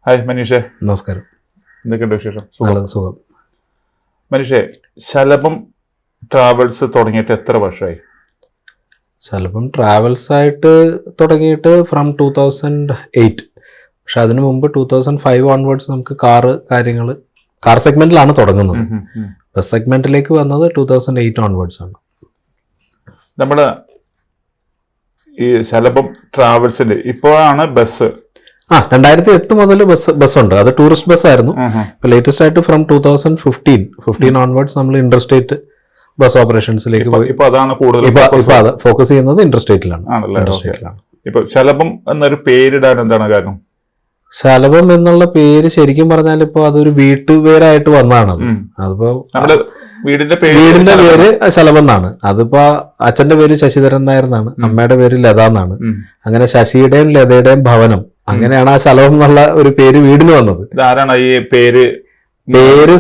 Hi മനീഷേ. നമസ്കാരം. എന്തൊക്കെയുണ്ട് വിശേഷം? സുഖം. മനീഷേ, ശലഭം ട്രാവൽസ് തുടങ്ങിയിട്ട് എത്ര വർഷമായി? ശലഭം ട്രാവൽസ് ആയിട്ട് തുടങ്ങിയിട്ട് ഫ്രം 2008. പക്ഷെ അതിനു മുമ്പ് 2005 ഓൺവേർഡ്സ് നമുക്ക് കാർ സെഗ്മെന്റിലാണ് തുടങ്ങുന്നത്. ബസ് സെഗ്മെന്റിലേക്ക് വന്നത് 2008 ഓൺവേർഡ്സ് ആണ്. നമ്മുടെ ഈ ശലഭം ട്രാവൽസിന്റെ ഇപ്പോഴാണ് ബസ് 2008 മുതൽ ബസ്സുണ്ട്. അത് ടൂറിസ്റ്റ് ബസ് ആയിരുന്നു. ഇപ്പൊ ലേറ്റസ്റ്റ് ആയിട്ട് ഫ്രം 2015 ഓൺവേർഡ്സ് നമ്മൾ ഇന്റർസ്റ്റേറ്റ് ബസ് ഓപ്പറേഷൻസിലേക്ക് പോയി. ഇപ്പൊ അതാണ് കൂടുതൽ ഫോക്കസ് ചെയ്യുന്നത് ഇന്റർസ്റ്റേറ്റിലാണ്. ഇപ്പൊ ശലഭം എന്നൊരു പേരിടാൻ എന്താണ് കാരണം? ശലഭം എന്നുള്ള പേര് ശരിക്കും പറഞ്ഞാൽ ഇപ്പൊ അതൊരു വീട്ടുപേരായിട്ട് വന്നതാണത്. അതിപ്പോ വീടിന്റെ പേര് ശലഭം എന്നാണ്. അതിപ്പോ അച്ഛന്റെ പേര് ശശിധരൻ നായർ എന്നാണ്, അമ്മയുടെ പേര് ലത എന്നാണ്. അങ്ങനെ ശശിയുടെയും ലതയുടെയും ഭവനം, അങ്ങനെയാണ് ആ ശലഭം എന്നുള്ള ഒരു പേര് വീടിന് വന്നത്. ആരാണ് ഈ പേര്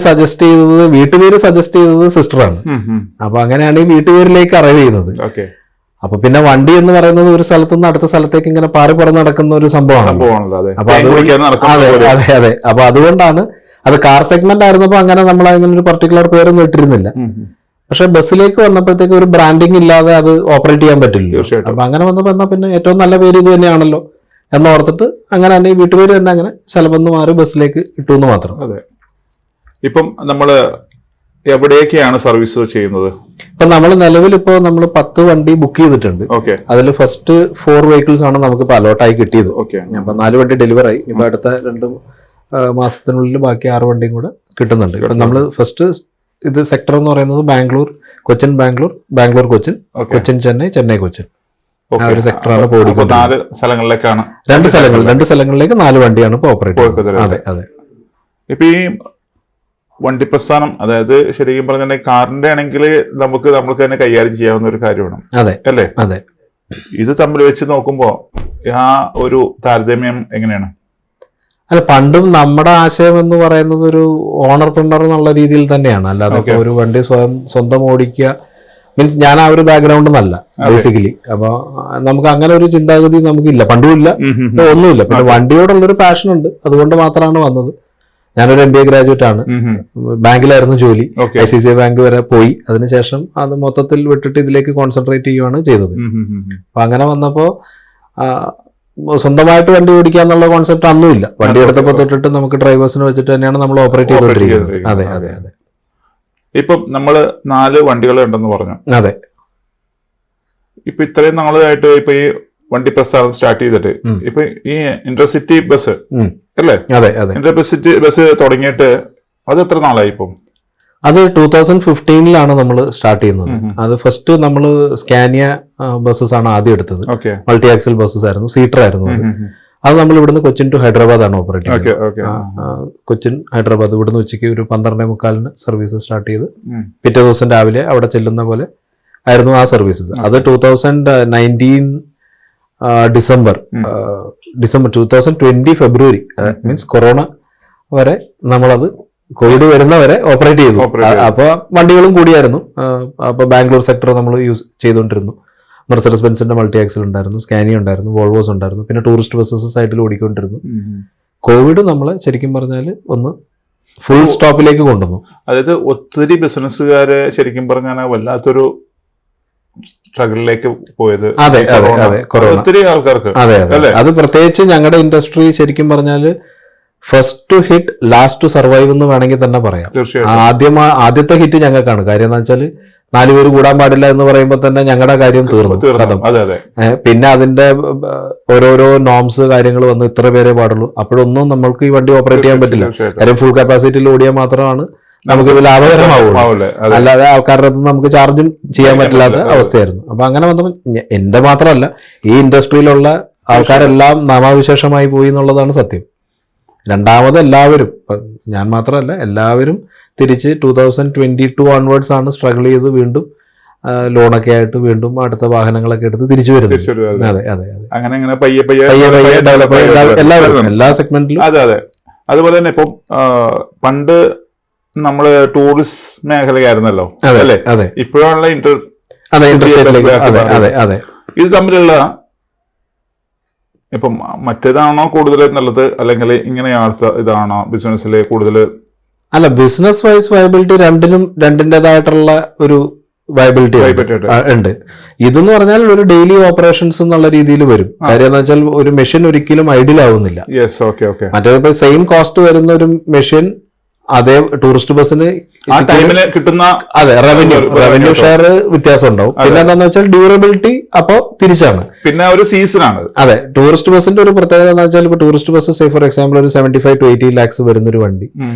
സജസ്റ്റ് ചെയ്തത്? വീട്ടുപേര് സജസ്റ്റ് ചെയ്തത് സിസ്റ്ററാണ്. അപ്പൊ അങ്ങനെയാണ് ഈ വീട്ടുപേരിലേക്ക് അറൈവ് ചെയ്യുന്നത്. അപ്പൊ പിന്നെ വണ്ടി എന്ന് പറയുന്നത് ഒരു സ്ഥലത്തു നിന്ന് അടുത്ത സ്ഥലത്തേക്ക് ഇങ്ങനെ പാറി പറന്ന് നടക്കുന്ന ഒരു സംഭവമാണ്. അപ്പൊ അതെ. അപ്പൊ അതുകൊണ്ടാണ് അത് കാർ സെഗ്മെന്റ് ആയിരുന്നപ്പോ അങ്ങനെ നമ്മൾ അങ്ങനെ ഒരു പർട്ടിക്കുലർ പേരൊന്നും ഇട്ടിരുന്നില്ല. പക്ഷെ ബസ്സിലേക്ക് വന്നപ്പോഴത്തേക്ക് ഒരു ബ്രാൻഡിങ് ഇല്ലാതെ അത് ഓപ്പറേറ്റ് ചെയ്യാൻ പറ്റില്ല. അപ്പൊ അങ്ങനെ വന്നപ്പോ എന്നാ പിന്നെ ഏറ്റവും നല്ല പേര് ഇത് തന്നെയാണല്ലോ എന്നോർത്തിട്ട് അങ്ങനെ തന്നെ ഈ വീട്ടുപേര് തന്നെ അങ്ങനെ ശലഭം മാറി ബസ്സിലേക്ക് ഇട്ടു എന്ന് മാത്രം. അതെ. ഇപ്പം നമ്മള് എവിടേക്കാണ് സർവീസ് ചെയ്യുന്നത്? ഇപ്പൊ നമ്മൾ നിലവിൽ ഇപ്പോ നമ്മൾ 10 വണ്ടി ബുക്ക് ചെയ്തിട്ടുണ്ട്. അതിൽ ഫസ്റ്റ് 4 വെഹിക്കിൾസ് ആണ് നമുക്ക് ഇപ്പൊ അലോട്ടായി കിട്ടിയത്. അപ്പൊ 4 വണ്ടി ഡെലിവർ ആയി. ഇപ്പൊ അടുത്ത 2 മാസത്തിനുള്ളിൽ ബാക്കി 6 വണ്ടിയും കൂടെ കിട്ടുന്നുണ്ട്. ഇപ്പൊ നമ്മൾ ഫസ്റ്റ് ഇത് സെക്ടർ എന്ന് പറയുന്നത് ബാംഗ്ലൂർ കൊച്ചിൻ, ബാംഗ്ലൂർ കൊച്ചിൻ, കൊച്ചിൻ ചെന്നൈ, ചെന്നൈ കൊച്ചിൻ, ആ ഒരു സെക്ടറാണ് ഓടിക്കുന്നത്. 4 സ്ഥലങ്ങളിലേക്കാണ്. 2 സ്ഥലങ്ങളിലേക്ക് 4 വണ്ടിയാണ് ഇപ്പൊ ഓപ്പറേറ്റ് ചെയ്യുന്നത്. അതെ. ഇപ്പൊ ഈ വണ്ടി പ്രസ്ഥാനം, അതായത് ശരിക്കും പറഞ്ഞാൽ കാറിന്റെ ആണെങ്കിൽ നമുക്ക് തന്നെ കൈകാര്യം ചെയ്യാവുന്ന ഒരു കാര്യമാണ്. അല്ലേ? അതെ. ഇത് തമ്മിൽ വെച്ച് നോക്കുമ്പോ ആ ഒരു താരതമ്യം എങ്ങനെയാണ്? അല്ല, പണ്ടും നമ്മുടെ ആശയം എന്ന് പറയുന്നത് ഒരു ഓണർപ്രണർ എന്നുള്ള രീതിയിൽ തന്നെയാണ്. അല്ലാതെ ഒരു വണ്ടി സ്വന്തം ഓടിക്കുക മീൻസ് ഞാൻ ആ ഒരു ബാക്ക്ഗ്രൗണ്ട് നല്ല ബേസിക്കലി. അപ്പൊ നമുക്ക് അങ്ങനെ ഒരു ചിന്താഗതി നമുക്കില്ല, പണ്ടുമില്ല, ഒന്നുമില്ല. പിന്നെ വണ്ടിയോടുള്ളൊരു പാഷൻ ഉണ്ട്, അതുകൊണ്ട് മാത്രമാണ് വന്നത്. ഞാനൊരു MBA ഗ്രാജുവേറ്റ് ആണ്. ബാങ്കിലായിരുന്നു ജോലി. ICICI ബാങ്ക് വരെ പോയി. അതിനുശേഷം അത് മൊത്തത്തിൽ വിട്ടിട്ട് ഇതിലേക്ക് കോൺസെൻട്രേറ്റ് ചെയ്യുകയാണ് ചെയ്തത്. അപ്പൊ അങ്ങനെ വന്നപ്പോ സ്വന്തമായിട്ട് വണ്ടി ഓടിക്കുക എന്നുള്ള കോൺസെപ്റ്റ് അന്നുമില്ല. വണ്ടി എടുത്തപ്പോ തൊട്ടിട്ട് നമുക്ക് ഡ്രൈവേഴ്സിനെ വെച്ചിട്ട് തന്നെയാണ് നമ്മൾ ഓപ്പറേറ്റ് ചെയ്തുകൊണ്ടിരിക്കുന്നത്. അതെ. ഇപ്പം നമ്മള് 4 വണ്ടികൾ ഉണ്ടെന്ന് പറഞ്ഞു. അതെ. ഇപ്പൊ ഇത്രയും നാളായിട്ട് ഇപ്പൊ ഈ വണ്ടി പ്രസ്ഥാനം സ്റ്റാർട്ട് ചെയ്തിട്ട് ഇപ്പൊ ഈ ഇന്റർസിറ്റി ബസ് അല്ലേ? അതെ. ഇന്റർസിറ്റി ബസ് തുടങ്ങിയിട്ട് അത് എത്ര നാളായി ഇപ്പം? അത് 2015 നമ്മൾ സ്റ്റാർട്ട് ചെയ്യുന്നത്. അത് ഫസ്റ്റ് നമ്മൾ സ്കാനിയ ബസ്സസ് ആണ് ആദ്യം എടുത്തത്. മൾട്ടി ആക്സൽ ബസ്സസ് ആയിരുന്നു, സീറ്റർ ആയിരുന്നു. അത് നമ്മൾ ഇവിടുന്ന് കൊച്ചിൻ ടു ഹൈദരാബാദ് ആണ് ഓപ്പറേറ്റ് ചെയ്യുന്നത്. കൊച്ചിൻ ഹൈദരാബാദ് ഇവിടുന്ന് ഉച്ചയ്ക്ക് ഒരു 12:45 സർവീസ് സ്റ്റാർട്ട് ചെയ്ത് പിറ്റേ ദിവസം രാവിലെ അവിടെ ചെല്ലുന്ന പോലെ ആയിരുന്നു ആ സർവീസസ്. അത് 2019 ഡിസംബർ 2020 ഫെബ്രുവരി മീൻസ് കൊറോണ വരെ നമ്മളത് കോവിഡ് വരുന്നവരെ ഓപ്പറേറ്റ് ചെയ്തു. അപ്പൊ വണ്ടികളും കൂടിയായിരുന്നു. അപ്പൊ ബാംഗ്ലൂർ സെക്ടർ നമ്മൾ യൂസ് ചെയ്തുകൊണ്ടിരുന്നു. മെർസഡസ് ബെൻസിന്റെ മൾട്ടി ആക്സൽ ഉണ്ടായിരുന്നു, സ്കാനിയ ഉണ്ടായിരുന്നു, വോൾവോസ് ഉണ്ടായിരുന്നു, പിന്നെ ടൂറിസ്റ്റ് ബസ്സസ് സൈഡിൽ ഓടിക്കൊണ്ടിരുന്നു. കോവിഡ് നമ്മളെ ശരിക്കും പറഞ്ഞാൽ ഒന്ന് ഫുൾ സ്റ്റോപ്പിലേക്ക് കൊണ്ടുവന്നു. അതായത് ഒത്തിരി ബിസിനസ്സുകാര് ശരിക്കും പറഞ്ഞാൽ വല്ലാത്തൊരു സ്ട്രഗിളിലേക്ക് പോയത്. അതെ. ഒത്തിരി ആൾക്കാർക്ക്. അതെ. അത് പ്രത്യേകിച്ച് ഞങ്ങളുടെ ഇൻഡസ്ട്രി ശരിക്കും പറഞ്ഞാല് first to hit last to survive എന്ന് വേണമെങ്കിൽ തന്നെ പറയാം. ആദ്യത്തെ ഹിറ്റ് ഞങ്ങൾക്കാണ്. കാര്യം എന്താ വെച്ചാൽ 4 പേര് കൂടാൻ പാടില്ല എന്ന് പറയുമ്പോൾ തന്നെ ഞങ്ങളുടെ കാര്യം തീർന്നു. പിന്നെ അതിന്റെ ഓരോരോ നോംസ് കാര്യങ്ങൾ വന്ന് ഇത്ര പേരെ പാടുള്ളൂ. അപ്പോഴൊന്നും നമ്മൾക്ക് ഈ വണ്ടി ഓപ്പറേറ്റ് ചെയ്യാൻ പറ്റില്ല. കാര്യം ഫുൾ കപ്പാസിറ്റിയിൽ ഓടിയാൽ മാത്രമാണ് നമുക്ക് ഇത് ലാഭകരമാവുള്ളൂ. അല്ലാതെ ആൾക്കാരുടെ അടുത്ത് നമുക്ക് ചാർജും ചെയ്യാൻ പറ്റില്ലാത്ത അവസ്ഥയായിരുന്നു. അപ്പൊ അങ്ങനെ വന്നപ്പോൾ എന്റെ മാത്രമല്ല ഈ ഇൻഡസ്ട്രിയിലുള്ള ആൾക്കാരെല്ലാം നാമാവിശേഷമായി പോയി എന്നുള്ളതാണ് സത്യം. രണ്ടാമത് എല്ലാവരും, ഞാൻ മാത്രമല്ല എല്ലാവരും തിരിച്ച് 2022 ഓൺവേർഡ്സ് ആണ് സ്ട്രഗിൾ ചെയ്ത് വീണ്ടും ലോണൊക്കെ ആയിട്ട് വീണ്ടും അടുത്ത വാഹനങ്ങളൊക്കെ എടുത്ത് തിരിച്ചു വരുന്നത്. അതെ. അങ്ങനെ ഡെവലപ്പ് എല്ലാവരും എല്ലാ സെഗ്മെന്റിലും. അതെ. അതുപോലെ തന്നെ ഇപ്പം പണ്ട് നമ്മള് ടൂറിസ്റ്റ് മേഖലയായിരുന്നല്ലോ അല്ലേ? ഇപ്പോഴാണല്ലോ ഇത് തമ്മിലുള്ള ഇപ്പം മറ്റേതാണോ കൂടുതൽ നല്ലത്, അല്ലെങ്കിൽ ഇങ്ങനെയാണോ ഇതാണോ ബിസിനസ്സിൽ കൂടുതൽ? അല്ല, ബിസിനസ് വൈസ് വയബിലിറ്റി രണ്ടിൻ്റെതായിട്ടുള്ള ഒരു വയബിലിറ്റി ഉണ്ട്. ഇതെന്ന് പറഞ്ഞാൽ ഒരു ഡെയിലി ഓപ്പറേഷൻസ് എന്നുള്ള രീതിയിൽ വരും. കാര്യം എന്ന് വെച്ചാൽ ഒരു മെഷീൻ ഒരിക്കലും ഐഡിൽ ആവുന്നില്ല. മറ്റേ ഇപ്പൊ സെയിം കോസ്റ്റ് വരുന്ന ഒരു മെഷീൻ അതേ ടൂറിസ്റ്റ് ബസ്സിന് കിട്ടുന്ന അതെ റവന്യൂ ഷെയർ വ്യത്യാസം ഉണ്ടാവും. പിന്നെ എന്താണെന്ന് വെച്ചാൽ ഡ്യൂറബിലിറ്റി അപ്പോ തിരിച്ചാണ്, പിന്നെ ഒരു സീസൺ ആണ്. അതെ, ടൂറിസ്റ്റ് ബസ്സിന്റെ ഒരു പ്രത്യേകത എന്ന് വെച്ചാൽ ഇപ്പൊ tourist bus say for example ഒരു 75 to 80 lakhs വരുന്ന ഒരു വണ്ടി,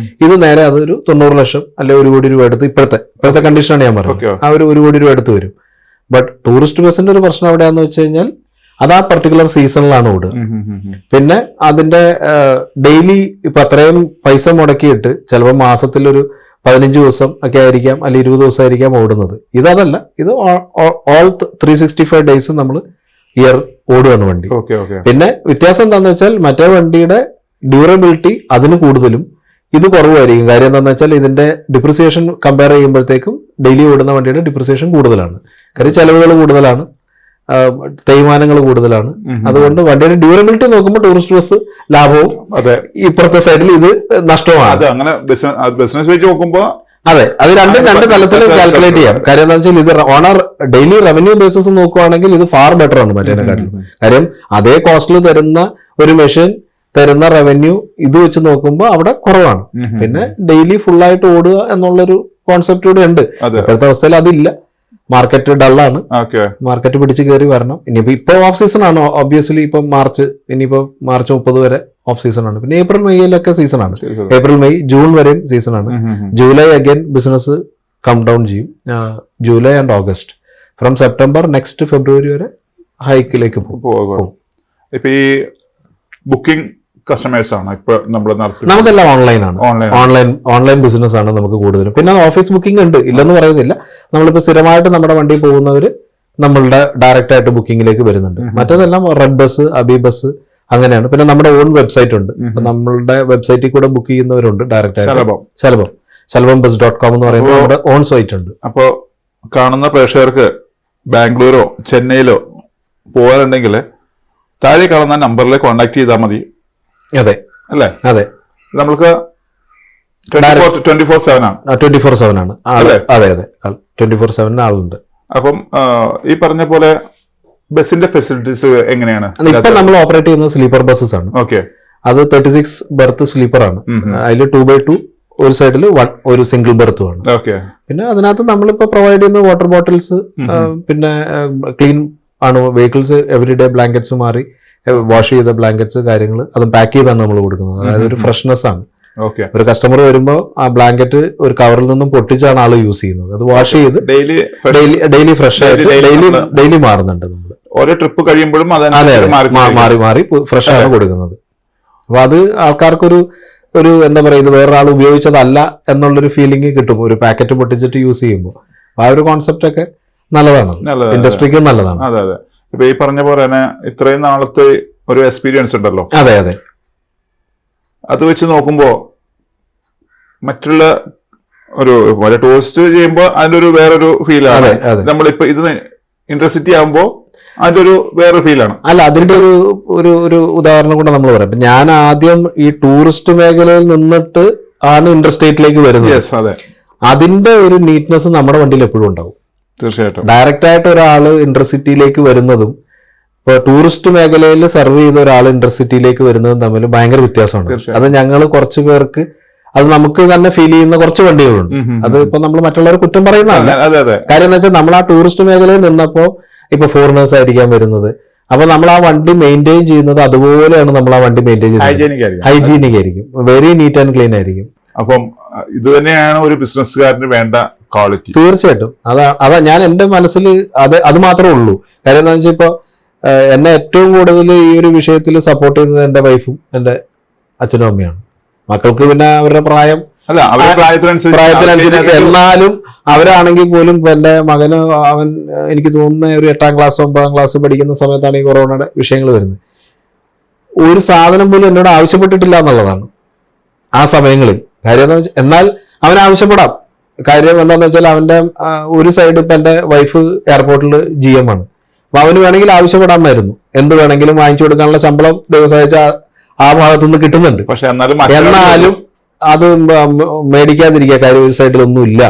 ഇത് നേരെ അതൊരു 90 ലക്ഷം അല്ലെ 1 കോടി രൂപ എടുത്ത് ഇപ്പോഴത്തെ കണ്ടീഷനാണ് ഞാൻ പറയുന്നത്, ആ ഒരു 1 കോടി രൂപ എടുത്ത് വരും. ബട്ട് ടൂറിസ്റ്റ് ബസ്സിന്റെ ഒരു പ്രശ്നം എവിടെയാന്ന് വെച്ച് കഴിഞ്ഞാൽ അത് ആ പർട്ടിക്കുലർ സീസണിലാണ് ഓടുക. പിന്നെ അതിന്റെ ഡെയിലി ഇപ്പൊ അത്രയും പൈസ മുടക്കിയിട്ട് ചിലപ്പോൾ മാസത്തിലൊരു 15 ദിവസം ഒക്കെ ആയിരിക്കാം, അല്ലെങ്കിൽ 20 ദിവസം ആയിരിക്കാം ഓടുന്നത്. ഇതല്ല, ഇത് ഓൾ 365 days നമ്മൾ ഇയർ ഓടുകയാണ് വണ്ടി. പിന്നെ വ്യത്യാസം എന്താണെന്ന് വെച്ചാൽ മറ്റേ വണ്ടിയുടെ ഡ്യൂറബിലിറ്റി അതിന് കൂടുതലും ഇത് കുറവായിരിക്കും. കാര്യം എന്താണെന്ന് വെച്ചാൽ ഇതിന്റെ ഡിപ്രിസിയേഷൻ കമ്പയർ ചെയ്യുമ്പോഴത്തേക്കും ഡെയിലി ഓടുന്ന വണ്ടിയുടെ ഡിപ്രിസിയേഷൻ കൂടുതലാണ്. കാര്യം ചെലവുകൾ കൂടുതലാണ്, തേയ്മാനങ്ങൾ കൂടുതലാണ്. അതുകൊണ്ട് വണ്ടിയുടെ ഡ്യൂറബിലിറ്റി നോക്കുമ്പോൾ ടൂറിസ്റ്റ് ബസ് ലാഭവും, ഇപ്പുറത്തെ സൈഡിൽ ഇത് നഷ്ടമാണ്. അങ്ങനെ ബിസിനസ് വെച്ച് നോക്കുമ്പോൾ അതെ, അത് രണ്ട് തലത്തിൽ കാൽക്കുലേറ്റ് ചെയ്യാം. കാര്യം എന്താ വെച്ചാൽ ഇത് ഓണർ ഡെയിലി റവന്യൂ ബേസിസ് നോക്കുവാണെങ്കിൽ ഇത് ഫാർ ബെറ്റർ ആണ് മറ്റേതിനെക്കാട്ടിലും. കാര്യം അതേ കോസ്റ്റിൽ തരുന്ന ഒരു മെഷീൻ തരുന്ന റവന്യൂ ഇത് വെച്ച് നോക്കുമ്പോൾ അവിടെ കുറവാണ്. പിന്നെ ഡെയിലി ഫുള്ളായിട്ട് ഓടുക എന്നുള്ളൊരു കോൺസെപ്റ്റ് കൂടെ ഉണ്ട്. ഇപ്പോഴത്തെ അവസ്ഥയിൽ അതില്ല. മാർക്കറ്റ് ഡള്ളാണ്, മാർക്കറ്റ് പിടിച്ച് കയറി വരണം. ഇപ്പൊ ഓഫ് സീസൺ ആണ് ഒബ്വിയസ്ലി. ഇപ്പൊ ഇനിയിപ്പോ മാർച്ച് 30 വരെ ഓഫ് സീസൺ ആണ്. പിന്നെ ഏപ്രിൽ മെയ്യിലൊക്കെ സീസൺ ആണ്. ഏപ്രിൽ മെയ് ജൂൺ വരെയും സീസൺ ആണ്. July again business come down ചെയ്യും. July and August. From September next February വരെ ഹൈക്കിലേക്ക് പോകും. ഇപ്പൊ ഈ ബുക്കിംഗ് കസ്റ്റമേഴ്സ് ആണ് ഇപ്പൊ നമ്മൾ നമുക്കെല്ലാം ഓൺലൈൻ ബിസിനസ് ആണ് നമുക്ക് കൂടുതലും. പിന്നെ ഓഫീസ് ബുക്കിംഗ് ഉണ്ട്, ഇല്ലെന്ന് പറയുന്നില്ല. നമ്മളിപ്പോ സ്ഥിരമായിട്ട് നമ്മുടെ വണ്ടിയിൽ പോകുന്നവര് നമ്മളുടെ ഡയറക്റ്റ് ആയിട്ട് ബുക്കിംഗിലേക്ക് വരുന്നുണ്ട്. മറ്റേതെല്ലാം റെഡ് ബസ്, അബി ബസ് അങ്ങനെയാണ്. പിന്നെ നമ്മുടെ ഓൺ വെബ്സൈറ്റ് ഉണ്ട്. നമ്മളുടെ വെബ്സൈറ്റിൽ കൂടെ ബുക്ക് ചെയ്യുന്നവരുണ്ട് ഡയറക്റ്റ് ആയിട്ട്. ശലഭംബസ്.com എന്ന് പറയുന്നത് നമ്മുടെ ഓൺ സൈറ്റ് ഉണ്ട്. അപ്പോ കാണുന്ന പ്രേക്ഷകർക്ക് ബാംഗ്ലൂരോ ചെന്നൈയിലോ പോകാനുണ്ടെങ്കിൽ താഴെ കാണുന്ന നമ്പറിൽ കോൺടാക്ട് ചെയ്താൽ മതി. അതെ അല്ലേ? അതെ, നമ്മൾക്ക് 24/7 ആണ്. 24/7 ആണ്. അതെ അതെ 24/7 ആളുണ്ട്. അപ്പം ഈ പറഞ്ഞ പോലെ ബസിന്റെ ഫെസിലിറ്റീസ് എങ്ങനെയാണ്? ഇപ്പൊ നമ്മൾ ഓപ്പറേറ്റ് ചെയ്യുന്നത് സ്ലീപ്പർ ബസ്സസ് ആണ്. ഓക്കെ, അത് 36 ബർത്ത് സ്ലീപ്പർ ആണ്. അതിൽ 2x2 ഒരു സൈഡിൽ ഒരു സിംഗിൾ ബർത്തും ആണ്. പിന്നെ അതിനകത്ത് നമ്മളിപ്പോ പ്രൊവൈഡ് ചെയ്യുന്ന വാട്ടർ ബോട്ടിൽസ്, പിന്നെ ക്ലീൻ ആണ് വെഹിക്കിൾസ്. എവറിഡേ ബ്ലാങ്കറ്റ്സ് മാറി വാഷ് ചെയ്ത ബ്ലാങ്കറ്റ്സ് കാര്യങ്ങൾ അതും പാക്ക് ചെയ്താണ് നമ്മൾ കൊടുക്കുന്നത്. അതായത് ഒരു ഫ്രഷ്നെസ് ആണ്. ഒരു കസ്റ്റമർ വരുമ്പോൾ ആ ബ്ലാങ്കറ്റ് ഒരു കവറിൽ നിന്നും പൊട്ടിച്ചാണ് ആള് യൂസ് ചെയ്യുന്നത്. അത് വാഷ് ചെയ്ത് ഡെയിലി ഫ്രഷ് ആയിട്ട് ഡെയിലി മാറുന്നുണ്ട്. നമ്മൾ ഓരോ ട്രിപ്പ് കഴിയുമ്പോഴും മാറി ഫ്രഷ് ആണ് കൊടുക്കുന്നത്. അപ്പൊ അത് ആൾക്കാർക്കൊരു എന്താ പറയുക, ഇത് വേറൊരാൾ ഉപയോഗിച്ചതല്ല എന്നുള്ളൊരു ഫീലിംഗ് കിട്ടും ഒരു പാക്കറ്റ് പൊട്ടിച്ചിട്ട് യൂസ് ചെയ്യുമ്പോൾ. ആ ഒരു കോൺസെപ്റ്റ് ഒക്കെ നല്ലതാണ്, ഇൻഡസ്ട്രിക്ക് നല്ലതാണ്. അതെ അതെ. ഇപ്പൊ ഈ പറഞ്ഞ പോലെ തന്നെ ഇത്രയും നാളത്തെ ഒരു എക്സ്പീരിയൻസ് ഉണ്ടല്ലോ. അതെ അതെ. അത് വെച്ച് നോക്കുമ്പോ മറ്റുള്ള ഒരു ടൂറിസ്റ്റ് ചെയ്യുമ്പോൾ അതിന്റെ ഒരു വേറൊരു ഫീലാണ്. നമ്മളിപ്പോ ഇത് ഇന്റർസിറ്റി ആകുമ്പോ അതിന്റെ ഒരു വേറെ ഫീലാണ്. അല്ല, അതിന്റെ ഒരു ഉദാഹരണം കൂടെ നമ്മൾ പറയാം. ഞാൻ ആദ്യം ഈ ടൂറിസ്റ്റ് മേഖലയിൽ നിന്നിട്ട് ആണ് ഇന്റർസ്റ്റേറ്റിലേക്ക് വരുന്നത്. അതിന്റെ ഒരു നീറ്റ്നെസ് നമ്മുടെ വണ്ടിയിൽ എപ്പോഴും ഉണ്ടാവും. തീർച്ചയായിട്ടും ഡയറക്റ്റ് ആയിട്ട് ഒരാൾ ഇന്റർസിറ്റിയിലേക്ക് വരുന്നതും ഇപ്പൊ ടൂറിസ്റ്റ് മേഖലയിൽ സർവ് ചെയ്ത ഒരാൾ ഇന്റർസിറ്റിയിലേക്ക് വരുന്നതും തമ്മിൽ ഭയങ്കര വ്യത്യാസമാണ്. അത് ഞങ്ങൾ കുറച്ചു പേർക്ക് അത് നമുക്ക് തന്നെ ഫീൽ ചെയ്യുന്ന കുറച്ച് വണ്ടികളുണ്ട്. അത് ഇപ്പൊ നമ്മൾ മറ്റുള്ളവർ കുറ്റം പറയുന്നതല്ല. കാര്യം എന്താ വെച്ചാൽ നമ്മൾ ആ ടൂറിസ്റ്റ് മേഖലയിൽ നിന്നപ്പോ ഇപ്പൊ ഫോറിനേഴ്സ് ആയിരിക്കാൻ വരുന്നത്. അപ്പൊ നമ്മൾ ആ വണ്ടി മെയിൻറ്റെയിൻ ചെയ്യുന്നത് അതുപോലെയാണ്. നമ്മൾ ആ വണ്ടി മെയിൻറ്റെയിൻ ചെയ്യുന്നത് ഹൈജീനിക് ആയിരിക്കും, വെരി നീറ്റ് ആൻഡ് ക്ലീൻ ആയിരിക്കും. അപ്പം ഇത് തന്നെയാണ് ഒരു ബിസിനസ്സുകാരന് വേണ്ട ക്വാളിറ്റി. തീർച്ചയായിട്ടും അതാ ഞാൻ എന്റെ മനസ്സിൽ അത് മാത്രമേ ഉള്ളൂ. കാര്യം എന്താ വെച്ചാൽ ഇപ്പൊ എന്നെ ഏറ്റവും കൂടുതൽ ഈ ഒരു വിഷയത്തിൽ സപ്പോർട്ട് ചെയ്യുന്നത് എന്റെ വൈഫും എന്റെ അച്ഛനും അമ്മയാണ്. മക്കൾക്ക് പിന്നെ അവരുടെ പ്രായത്തിനനുസരിച്ച് എന്നാലും അവരാണെങ്കിൽ പോലും എന്റെ മകന് എനിക്ക് തോന്നുന്ന ഒരു 8ാം ക്ലാസ് 9ാം ക്ലാസ് പഠിക്കുന്ന സമയത്താണ് ഈ കൊറോണയുടെ വിഷയങ്ങൾ വരുന്നത്. ഒരു സാധനം പോലും എന്നോട് ആവശ്യപ്പെട്ടിട്ടില്ല എന്നുള്ളതാണ് ആ സമയങ്ങളിൽ. കാര്യം എന്താ വെച്ചാൽ എന്നാൽ അവൻ ആവശ്യപ്പെടാം. കാര്യം എന്താണെന്ന് വെച്ചാൽ അവന്റെ ഒരു സൈഡ് ഇപ്പൊ എന്റെ വൈഫ് എയർപോർട്ടിൽ GM ആണ്. അപ്പൊ അവന് വേണമെങ്കിൽ ആവശ്യപ്പെടാമായിരുന്നു എന്ത് വേണമെങ്കിലും വാങ്ങിച്ചു കൊടുക്കാനുള്ള ശമ്പളം ദിവസമാഴ്ച ആ ഭാഗത്തു നിന്ന് കിട്ടുന്നുണ്ട്. പക്ഷെ എന്നാലും അത് മേടിക്കാതിരിക്കുക. കാര്യം ഒരു സൈഡിലൊന്നും ഇല്ല,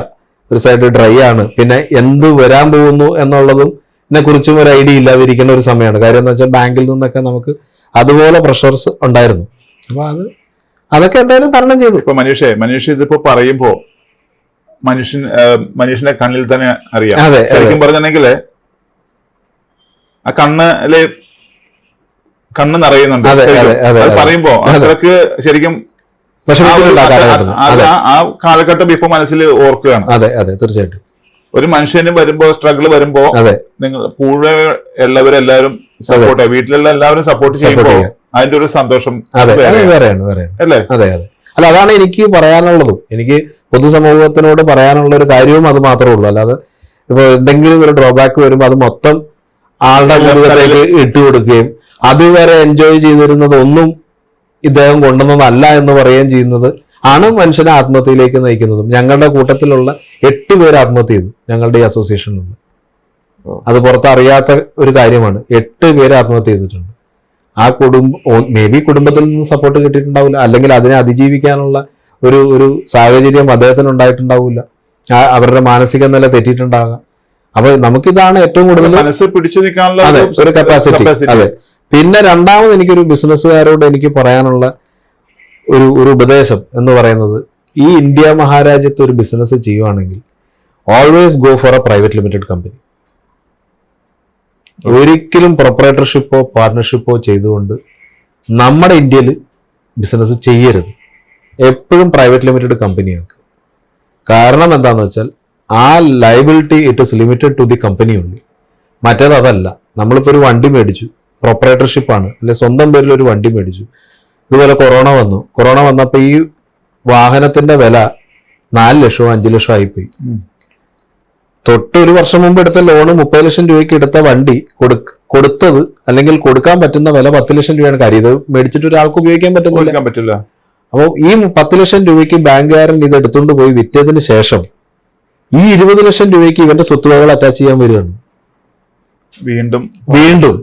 ഒരു സൈഡ് ഡ്രൈ ആണ്. പിന്നെ എന്ത് വരാൻ പോകുന്നു എന്നുള്ളതും കുറിച്ചും ഒരു ഐഡിയ ഇല്ലാതിരിക്കുന്ന ഒരു സമയമാണ്. കാര്യം എന്ന് വെച്ചാൽ ബാങ്കിൽ നിന്നൊക്കെ നമുക്ക് അതുപോലെ പ്രഷർസ് ഉണ്ടായിരുന്നു. അപ്പൊ അതൊക്കെ എന്തായാലും തരണം ചെയ്തു. ഇപ്പൊ മനീഷ് ഇതിപ്പോ പറയുമ്പോ മനുഷ്യന്റെ കണ്ണിൽ തന്നെ അറിയാം. ശരിക്കും പറഞ്ഞിട്ടുണ്ടെങ്കിൽ ആ കണ്ണ് നിറയുന്നുണ്ട് പറയുമ്പോ. അതൊക്കെ ശരിക്കും ആ കാലഘട്ടം ഇപ്പൊ മനസ്സിൽ ഓർക്കുകയാണ്. അതെ അതെ തീർച്ചയായിട്ടും. ഒരു മനുഷ്യന് വരുമ്പോ സ്ട്രഗിൾ വരുമ്പോ നിങ്ങൾ കൂടെ എല്ലാവരും സപ്പോർട്ട് ചെയ്യാം, വീട്ടിലുള്ള എല്ലാവരും സപ്പോർട്ട് ചെയ്യുമ്പോ അതിന്റെ ഒരു സന്തോഷം അല്ലേ? അതെ അതെ. അല്ല, അതാണ് എനിക്ക് പറയാനുള്ളതും. എനിക്ക് പൊതുസമൂഹത്തിനോട് പറയാനുള്ള ഒരു കാര്യവും അത് മാത്രമേ ഉള്ളൂ. അല്ലാതെ ഇപ്പൊ എന്തെങ്കിലും ഒരു ഡ്രോബാക്ക് വരുമ്പോൾ അത് മൊത്തം ആളുടെ മുഖത്തേക്ക് ഇട്ട് കൊടുക്കുകയും അതുവരെ എൻജോയ് ചെയ്തിരുന്നത് ഒന്നും ഇദ്ദേഹം കൊണ്ടുവന്നതല്ല എന്ന് പറയുകയും ചെയ്യുന്നത് ആണ് മനുഷ്യനെ ആത്മഹത്യയിലേക്ക് നയിക്കുന്നതും. ഞങ്ങളുടെ കൂട്ടത്തിലുള്ള 8 പേര് ആത്മഹത്യ ചെയ്തു ഞങ്ങളുടെ ഈ അസോസിയേഷനിലുള്ള. അത് പുറത്തറിയാത്ത ഒരു കാര്യമാണ്. 8 പേര് ആത്മഹത്യ ചെയ്തിട്ടുണ്ട്. ആ മേ ബി കുടുംബത്തിൽ നിന്ന് സപ്പോർട്ട് കിട്ടിയിട്ടുണ്ടാവില്ല, അല്ലെങ്കിൽ അതിനെ അതിജീവിക്കാനുള്ള ഒരു സാഹചര്യം അദ്ദേഹത്തിന് ഉണ്ടായിട്ടുണ്ടാവില്ല, അവരുടെ മാനസിക നില തെറ്റിയിട്ടുണ്ടാകാം. അപ്പൊ നമുക്കിതാണ് ഏറ്റവും കൂടുതൽ മനസ്സ് പിടിച്ചു നിൽക്കാനുള്ള ഒരു കപ്പാസിറ്റി. അതെ. പിന്നെ രണ്ടാമത് എനിക്കൊരു ബിസിനസ്സുകാരോട് എനിക്ക് പറയാനുള്ള ഒരു ഉപദേശം എന്ന് പറയുന്നത്, ഈ ഇന്ത്യ മഹാരാജ്യത്ത് ഒരു ബിസിനസ് ചെയ്യുവാണെങ്കിൽ always go for a private limited company. ഒരിക്കലും പ്രൊപ്പറേറ്റർഷിപ്പോ പാർട്ട്ണർഷിപ്പോ ചെയ്തുകൊണ്ട് നമ്മുടെ ഇന്ത്യയിൽ ബിസിനസ് ചെയ്യരുത്. എപ്പോഴും പ്രൈവറ്റ് ലിമിറ്റഡ് കമ്പനിയാക്കുക. കാരണം എന്താണെന്ന് വെച്ചാൽ ആ liability it is limited to the company only. മറ്റേത് അതല്ല. നമ്മളിപ്പോൾ ഒരു വണ്ടി മേടിച്ചു, പ്രൊപ്പറേറ്റർഷിപ്പാണ്, അല്ലെ സ്വന്തം പേരിൽ ഒരു വണ്ടി മേടിച്ചു. ഇതുപോലെ കൊറോണ വന്നപ്പോൾ ഈ വാഹനത്തിന്റെ വില 4 ലക്ഷമോ 5 ലക്ഷമോ ആയിപ്പോയി. തൊട്ടൊരു വർഷം മുമ്പ് എടുത്ത ലോണ് 30 ലക്ഷം രൂപയ്ക്ക് എടുത്ത വണ്ടി കൊടുത്തത് അല്ലെങ്കിൽ കൊടുക്കാൻ പറ്റുന്ന വില 10 ലക്ഷം രൂപയാണ്. കാര്യം ഇത് മേടിച്ചിട്ട് ഒരാൾക്ക് ഉപയോഗിക്കാൻ പറ്റില്ല. അപ്പോൾ ഈ 10 ലക്ഷം രൂപയ്ക്ക് ബാങ്കുകാരൻ ഇത് എടുത്തുകൊണ്ട് പോയി വിറ്റതിന് ശേഷം ഈ 20 ലക്ഷം രൂപയ്ക്ക് ഇവന്റെ സ്വത്തുവകകൾ അറ്റാച്ച് ചെയ്യാൻ വരികയാണ്. വീണ്ടും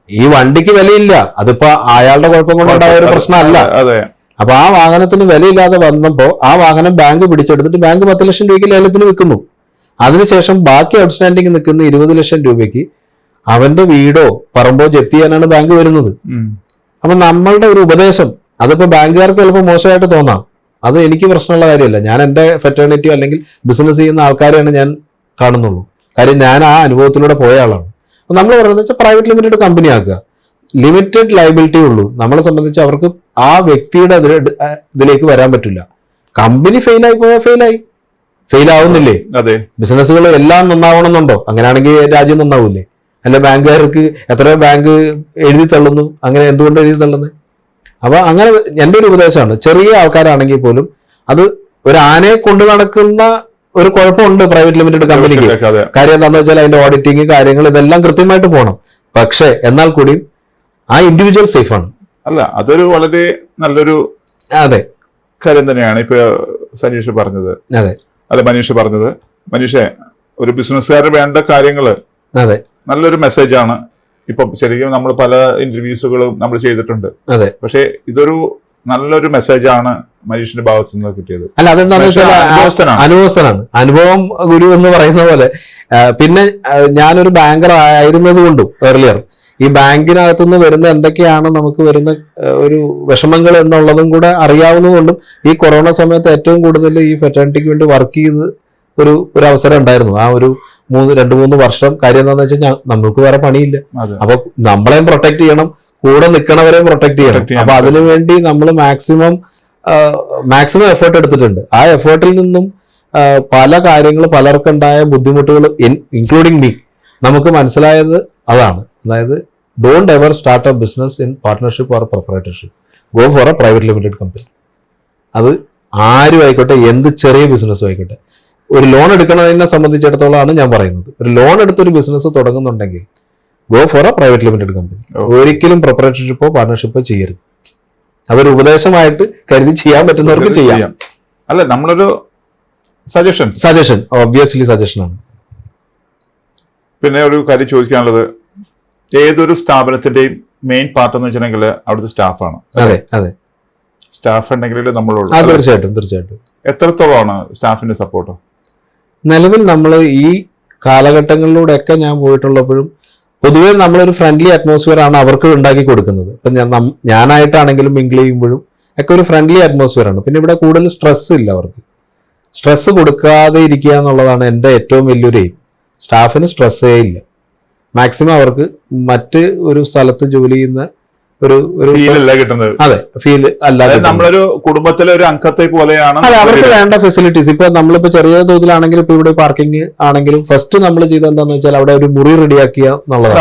ഈ വണ്ടിക്ക് വിലയില്ല. അതിപ്പോ അയാളുടെ കുഴപ്പം കൊണ്ടുണ്ടായ ഒരു പ്രശ്നമല്ല. അപ്പൊ ആ വാഹനത്തിന് വിലയില്ലാതെ വന്നപ്പോ ആ വാഹനം ബാങ്ക് പിടിച്ചെടുത്തിട്ട് ബാങ്ക് 10 ലക്ഷം രൂപയ്ക്ക് ലേലത്തിന് വിൽക്കുന്നു. അതിനുശേഷം ബാക്കി ഔട്ട്സ്റ്റാൻഡിങ് നിൽക്കുന്ന 20 ലക്ഷം രൂപയ്ക്ക് അവന്റെ വീടോ പറമ്പോ ജപ്തി ചെയ്യാനാണ് ബാങ്ക് വരുന്നത്. അപ്പൊ നമ്മളുടെ ഒരു ഉപദേശം, അതിപ്പോ ബാങ്കുകാർക്ക് ചിലപ്പോൾ മോശമായിട്ട് തോന്നാം, അത് എനിക്ക് പ്രശ്നമുള്ള കാര്യമല്ല. ഞാൻ എൻ്റെ ഫെറ്റേണിറ്റിയോ അല്ലെങ്കിൽ ബിസിനസ് ചെയ്യുന്ന ആൾക്കാരെയാണ് ഞാൻ കാണുന്നുള്ളൂ. കാര്യം ഞാൻ ആ അനുഭവത്തിലൂടെ പോയ ആളാണ്. അപ്പൊ നമ്മൾ പറയുന്നത് വെച്ചാൽ പ്രൈവറ്റ് ലിമിറ്റഡ് കമ്പനി ആക്കുക. ലിമിറ്റഡ് ലയബിലിറ്റി ഉള്ളൂ. നമ്മളെ സംബന്ധിച്ച് അവർക്ക് ആ വ്യക്തിയുടെ ഇതിലേക്ക് വരാൻ പറ്റില്ല. കമ്പനി ഫെയിലായി പോയാൽ ഫെയിൽ ആവുന്നില്ലേ? ബിസിനസ്സുകൾ എല്ലാം നന്നാവണമെന്നുണ്ടോ? അങ്ങനെയാണെങ്കിൽ രാജ്യം നന്നാവൂലേ? അല്ല, ബാങ്കുകാർക്ക് എത്രയോ ബാങ്ക് എഴുതി തള്ളുന്നു. അങ്ങനെ എന്തുകൊണ്ട് എഴുതി തള്ളുന്നത്? അപ്പൊ അങ്ങനെ എൻ്റെ ഒരു ഉപദേശമാണ്, ചെറിയ ആൾക്കാരാണെങ്കിൽ പോലും അത് ഒരു ആനയെ കൊണ്ടു നടക്കുന്ന ഒരു കുഴപ്പമുണ്ട് പ്രൈവറ്റ് ലിമിറ്റഡ് കമ്പനിക്ക്. കാര്യം എന്താണെന്ന് വെച്ചാൽ അതിന്റെ ഓഡിറ്റിങ് കാര്യങ്ങൾ ഇതെല്ലാം കൃത്യമായിട്ട് പോകണം. പക്ഷേ എന്നാൽ കൂടി ആ ഇൻഡിവിജ്വൽ സേഫ് ആണ്. അല്ല, അതൊരു വളരെ നല്ലൊരു കാര്യം തന്നെയാണ് ഇപ്പൊ സനീഷ് പറഞ്ഞത്. മനീഷ് പറഞ്ഞത്. മനീഷേ, ഒരു ബിസിനസ്സുകാരന് വേണ്ട കാര്യങ്ങള് നല്ലൊരു മെസ്സേജാണ്. ഇപ്പം ശരിക്കും നമ്മൾ പല ഇന്റർവ്യൂസുകളും നമ്മൾ ചെയ്തിട്ടുണ്ട്. പക്ഷെ ഇതൊരു നല്ലൊരു മെസ്സേജാണ് മനീഷിന്റെ ഭാഗത്തു നിന്ന് കിട്ടിയത്. അല്ല, അതെന്താണെന്ന് വെച്ചാൽ അനുഭവസ്ഥനാണ്. അനുഭവം ഗുരു എന്ന് പറയുന്ന പോലെ. പിന്നെ ഞാനൊരു ബാങ്കർ ആയിരുന്നത് കൊണ്ടും ഏർലിയർ ഈ ബാങ്കിനകത്തുനിന്ന് വരുന്ന എന്തൊക്കെയാണ് നമുക്ക് വരുന്ന ഒരു വിഷമങ്ങൾ എന്നുള്ളതും കൂടെ അറിയാവുന്നതുകൊണ്ടും ഈ കൊറോണ സമയത്ത് ഏറ്റവും കൂടുതൽ ഈ ഫെറ്റേണിറ്റിക്ക് വേണ്ടി വർക്ക് ചെയ്ത് ഒരു അവസരം ഉണ്ടായിരുന്നു. ആ ഒരു 2-3 വർഷം. കാര്യം എന്താണെന്ന് വെച്ചാൽ നമ്മൾക്ക് വേറെ പണിയില്ല. അപ്പൊ നമ്മളെയും പ്രൊട്ടക്ട് ചെയ്യണം, കൂടെ നിൽക്കണവരെയും പ്രൊട്ടക്ട് ചെയ്യണം. അപ്പൊ അതിനുവേണ്ടി നമ്മൾ മാക്സിമം എഫേർട്ട് എടുത്തിട്ടുണ്ട്. ആ എഫേർട്ടിൽ നിന്നും പല കാര്യങ്ങൾ പലർക്കുണ്ടായ ബുദ്ധിമുട്ടുകൾ ഇൻക്ലൂഡിങ് മീ നമുക്ക് മനസ്സിലായത് അതാണ്. അതായത് don't ever start A business in partnership or proprietorship. Go for a private limited company. അത് ആരും ആയിക്കോട്ടെ, എന്ത് ചെറിയ ബിസിനസ്സും ആയിക്കോട്ടെ. ഒരു ലോൺ എടുക്കുന്നതിനെ സംബന്ധിച്ചിടത്തോളമാണ് ഞാൻ പറയുന്നത്. ഒരു ലോൺ എടുത്തൊരു ബിസിനസ് തുടങ്ങുന്നുണ്ടെങ്കിൽ go for a private limited company. ഒരിക്കലും പ്രൊപ്പറേറ്റർഷിപ്പോ പാർട്ണർഷിപ്പോ ചെയ്യരുത്. അതൊരു ഉപദേശമായിട്ട് കരുതി ചെയ്യാൻ പറ്റുന്നവർക്ക് ചെയ്യാം. അല്ല, നമ്മളൊരു സജഷൻ ഒബ്വിയസ്ലി സജഷനാണ്. പിന്നെ ഒരു കാര്യം ചോദിക്കാനുള്ളത്, ഏതൊരു സ്ഥാപനത്തിന്റെയും മെയിൻ പാർട്ട് എന്ന് വെച്ചിട്ടുണ്ടെങ്കിൽ അവിടുത്തെ സ്റ്റാഫാണ്. അതെ അതെ, സ്റ്റാഫ് ഉണ്ടെങ്കിൽ നമ്മളുള്ളൂ. തീർച്ചയായിട്ടും തീർച്ചയായിട്ടും. എത്രത്തോളമാണ് സ്റ്റാഫിന്റെ സപ്പോർട്ട്? നിലവിൽ നമ്മൾ ഈ കാലഘട്ടങ്ങളിലൂടെയൊക്കെ ഞാൻ പോയിട്ടുള്ളപ്പോഴും പൊതുവേ നമ്മളൊരു ഫ്രണ്ട്ലി അറ്റ്മോസ്ഫിയർ ആണ് അവർക്ക് ഉണ്ടാക്കി കൊടുക്കുന്നത്. ഇപ്പം ഞാനായിട്ടാണെങ്കിലും മിങ്കിൾ ചെയ്യുമ്പോഴും ഒക്കെ ഒരു ഫ്രണ്ട്ലി അറ്റ്മോസ്ഫിയർ ആണ്. പിന്നെ ഇവിടെ കൂടുതൽ സ്ട്രെസ് ഇല്ല. അവർക്ക് സ്ട്രെസ് കൊടുക്കാതെ ഇരിക്കുക എന്നുള്ളതാണ് എൻ്റെ ഏറ്റവും വലിയൊരു എയിം. സ്റ്റാഫിന് സ്ട്രെസ്സേ ഇല്ല. മാക്സിമം അവർക്ക് മറ്റ് ഒരു സ്ഥലത്ത് ജോലി ചെയ്യുന്ന ഒരു ഫീലല്ല കിട്ടുന്നത്. അതെ, ഫീൽ അല്ലാതെ നമ്മളൊരു കുടുംബത്തിലെ ഒരു അംഗത്തെ പോലെയാണ്. അതെ, അവർക്ക് വേണ്ട ഫെസിലിറ്റീസ്. ഇപ്പൊ നമ്മളിപ്പോ ചെറിയ തോതിലാണെങ്കിലും ഇപ്പൊ ഇവിടെ പാർക്കിംഗ് ആണെങ്കിലും ഫസ്റ്റ് നമ്മൾ ചെയ്ത് എന്താന്ന് വെച്ചാൽ അവിടെ ഒരു മുറി റെഡിയാക്കുക എന്നുള്ളതാണ്.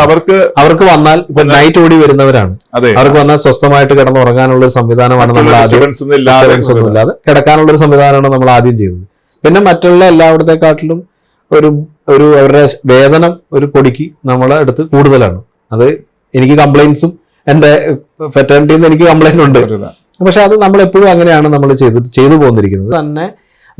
അവർക്ക് വന്നാൽ ഇപ്പൊ നൈറ്റ് ഓടി വരുന്നവരാണ്, അവർക്ക് വന്നാൽ സ്വസ്ഥമായിട്ട് കിടന്നുറങ്ങാനുള്ള ഒരു സംവിധാനമാണ് നമ്മൾ ആദ്യം, ഒന്നുമില്ലാതെ കിടക്കാനുള്ള ഒരു സംവിധാനമാണ് നമ്മൾ ആദ്യം ചെയ്തത്. പിന്നെ മറ്റുള്ള എല്ലായിടത്തെക്കാട്ടിലും ഒരു അവരുടെ വേതനം ഒരു പൊടിക്ക് നമ്മളെ അടുത്ത് കൂടുതലാണ്. അത് എനിക്ക് കംപ്ലൈൻസും എന്റെ ഫെറ്റേണിറ്റിയിൽ നിന്ന് എനിക്ക് കംപ്ലൈന്റ് ഉണ്ട്. പക്ഷെ അത് നമ്മൾ എപ്പോഴും അങ്ങനെയാണ് നമ്മൾ ചെയ്തു പോന്നിരിക്കുന്നത്. തന്നെ